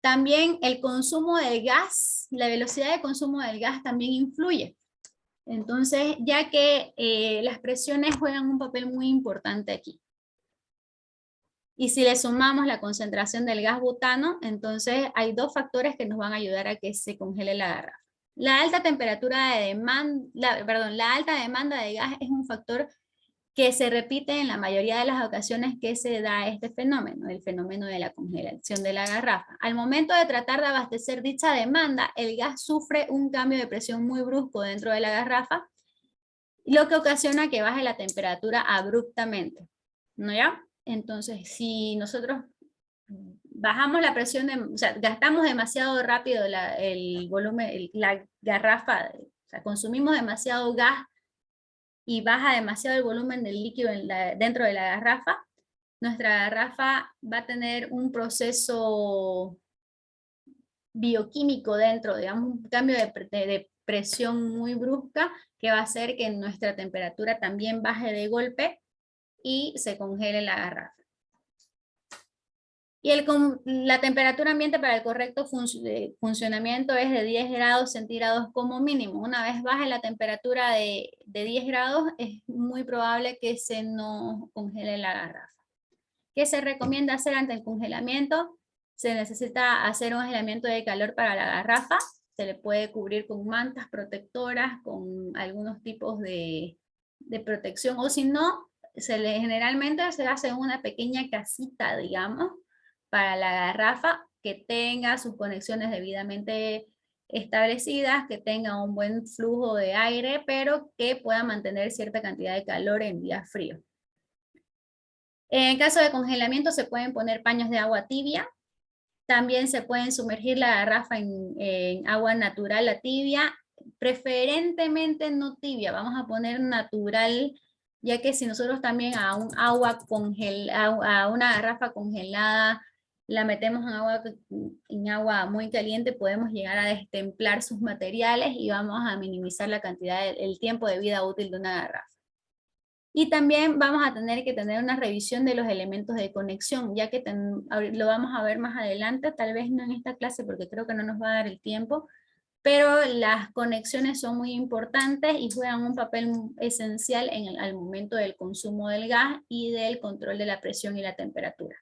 También el consumo del gas, la velocidad de consumo del gas también influye. Entonces, ya que las presiones juegan un papel muy importante aquí. Y si le sumamos la concentración del gas butano, entonces hay dos factores que nos van a ayudar a que se congele la garrafa. La alta temperatura de la alta demanda de gas es un factor que se repite en la mayoría de las ocasiones que se da este fenómeno, el fenómeno de la congelación de la garrafa. Al momento de tratar de abastecer dicha demanda, el gas sufre un cambio de presión muy brusco dentro de la garrafa, lo que ocasiona que baje la temperatura abruptamente, ¿no ya? Entonces, si nosotros bajamos la presión, o sea, gastamos demasiado rápido el volumen, la garrafa, o sea, consumimos demasiado gas y baja demasiado el volumen del líquido dentro de la garrafa, nuestra garrafa va a tener un proceso bioquímico dentro, digamos, un cambio de presión muy brusca que va a hacer que nuestra temperatura también baje de golpe y se congele la garrafa. Y la temperatura ambiente para el correcto funcionamiento es de 10 grados centígrados como mínimo. Una vez baje la temperatura de 10 grados, es muy probable que se nos congele la garrafa. ¿Qué se recomienda hacer ante el congelamiento? Se necesita hacer un aislamiento de calor para la garrafa. Se le puede cubrir con mantas protectoras, con algunos tipos de protección, o si no, generalmente se hace una pequeña casita, digamos, para la garrafa que tenga sus conexiones debidamente establecidas, que tenga un buen flujo de aire, pero que pueda mantener cierta cantidad de calor en días fríos. En caso de congelamiento se pueden poner paños de agua tibia. También se pueden sumergir la garrafa en agua natural, la tibia, preferentemente no tibia, vamos a poner natural, ya que si nosotros también a una garrafa congelada la metemos en agua muy caliente, podemos llegar a destemplar sus materiales y vamos a minimizar la cantidad, el tiempo de vida útil de una garrafa. Y también vamos a tener que tener una revisión de los elementos de conexión, ya que lo vamos a ver más adelante, tal vez no en esta clase porque creo que no nos va a dar el tiempo, pero las conexiones son muy importantes y juegan un papel esencial al momento del consumo del gas y del control de la presión y la temperatura.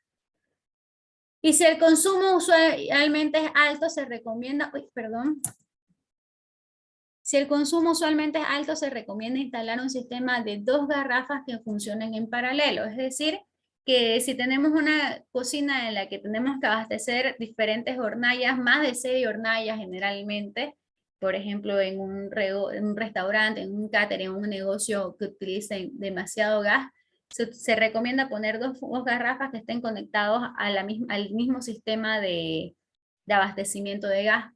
Y si el consumo usualmente es alto, se recomienda, Si el consumo usualmente es alto, se recomienda instalar un sistema de 2 garrafas que funcionen en paralelo. Es decir, que si tenemos una cocina en la que tenemos que abastecer diferentes hornallas, más de 6 hornallas generalmente, por ejemplo, en un restaurante, en un catering, en un negocio que utilice demasiado gas, se recomienda poner dos garrafas que estén conectados al mismo sistema de abastecimiento de gas,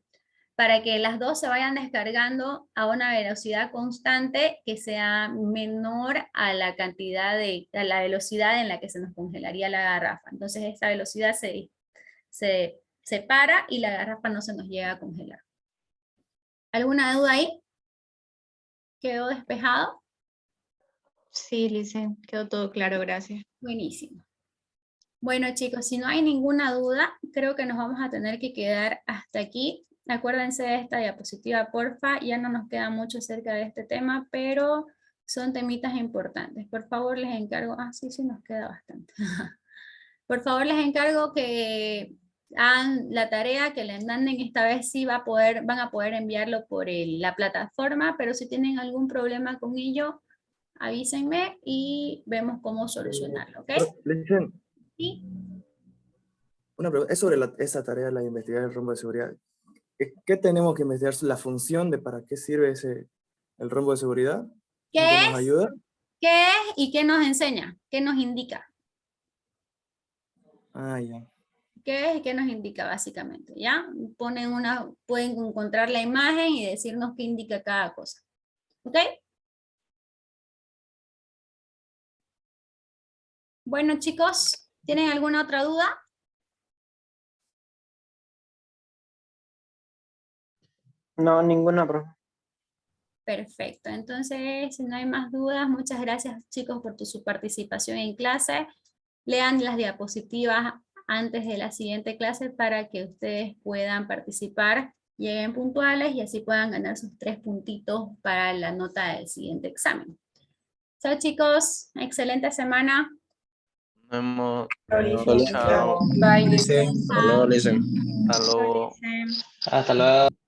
para que las dos se vayan descargando a una velocidad constante que sea menor a la a la velocidad en la que se nos congelaría la garrafa. Entonces esta velocidad se para y la garrafa no se nos llega a congelar. ¿Alguna duda ahí? ¿Quedó despejado? Sí, Licen, quedó todo claro, gracias. Buenísimo. Bueno, chicos, si no hay ninguna duda, creo que nos vamos a tener que quedar hasta aquí. Acuérdense de esta diapositiva, porfa. Ya no nos queda mucho acerca de este tema, pero son temitas importantes. Por favor, les encargo... sí, nos queda bastante. Por favor, les encargo que hagan la tarea, que le manden. Esta vez sí van a poder enviarlo por la plataforma, pero si tienen algún problema con ello, avísenme y vemos cómo solucionarlo, ¿ok? Licen, Sí. una pregunta, es sobre esa tarea, la de investigar el rombo de seguridad. ¿Qué tenemos que investigar? ¿La función de para qué sirve el rombo de seguridad? ¿Qué ¿En qué es? nos ayuda? ¿Qué es y qué nos enseña? ¿Qué nos indica? Ya. ¿Qué es y qué nos indica básicamente? ¿Ya? Pueden encontrar la imagen y decirnos qué indica cada cosa. ¿Ok? Bueno, chicos, ¿tienen alguna otra duda? No, ninguna, profe. Perfecto, entonces si no hay más dudas, muchas gracias chicos por su participación en clase. Lean las diapositivas antes de la siguiente clase para que ustedes puedan participar, lleguen puntuales y así puedan ganar sus 3 puntitos para la nota del siguiente examen. Chao chicos, excelente semana. Nos Hasta vemos. Chao. Bye, Hasta luego, Licen. Hasta luego. Hasta luego.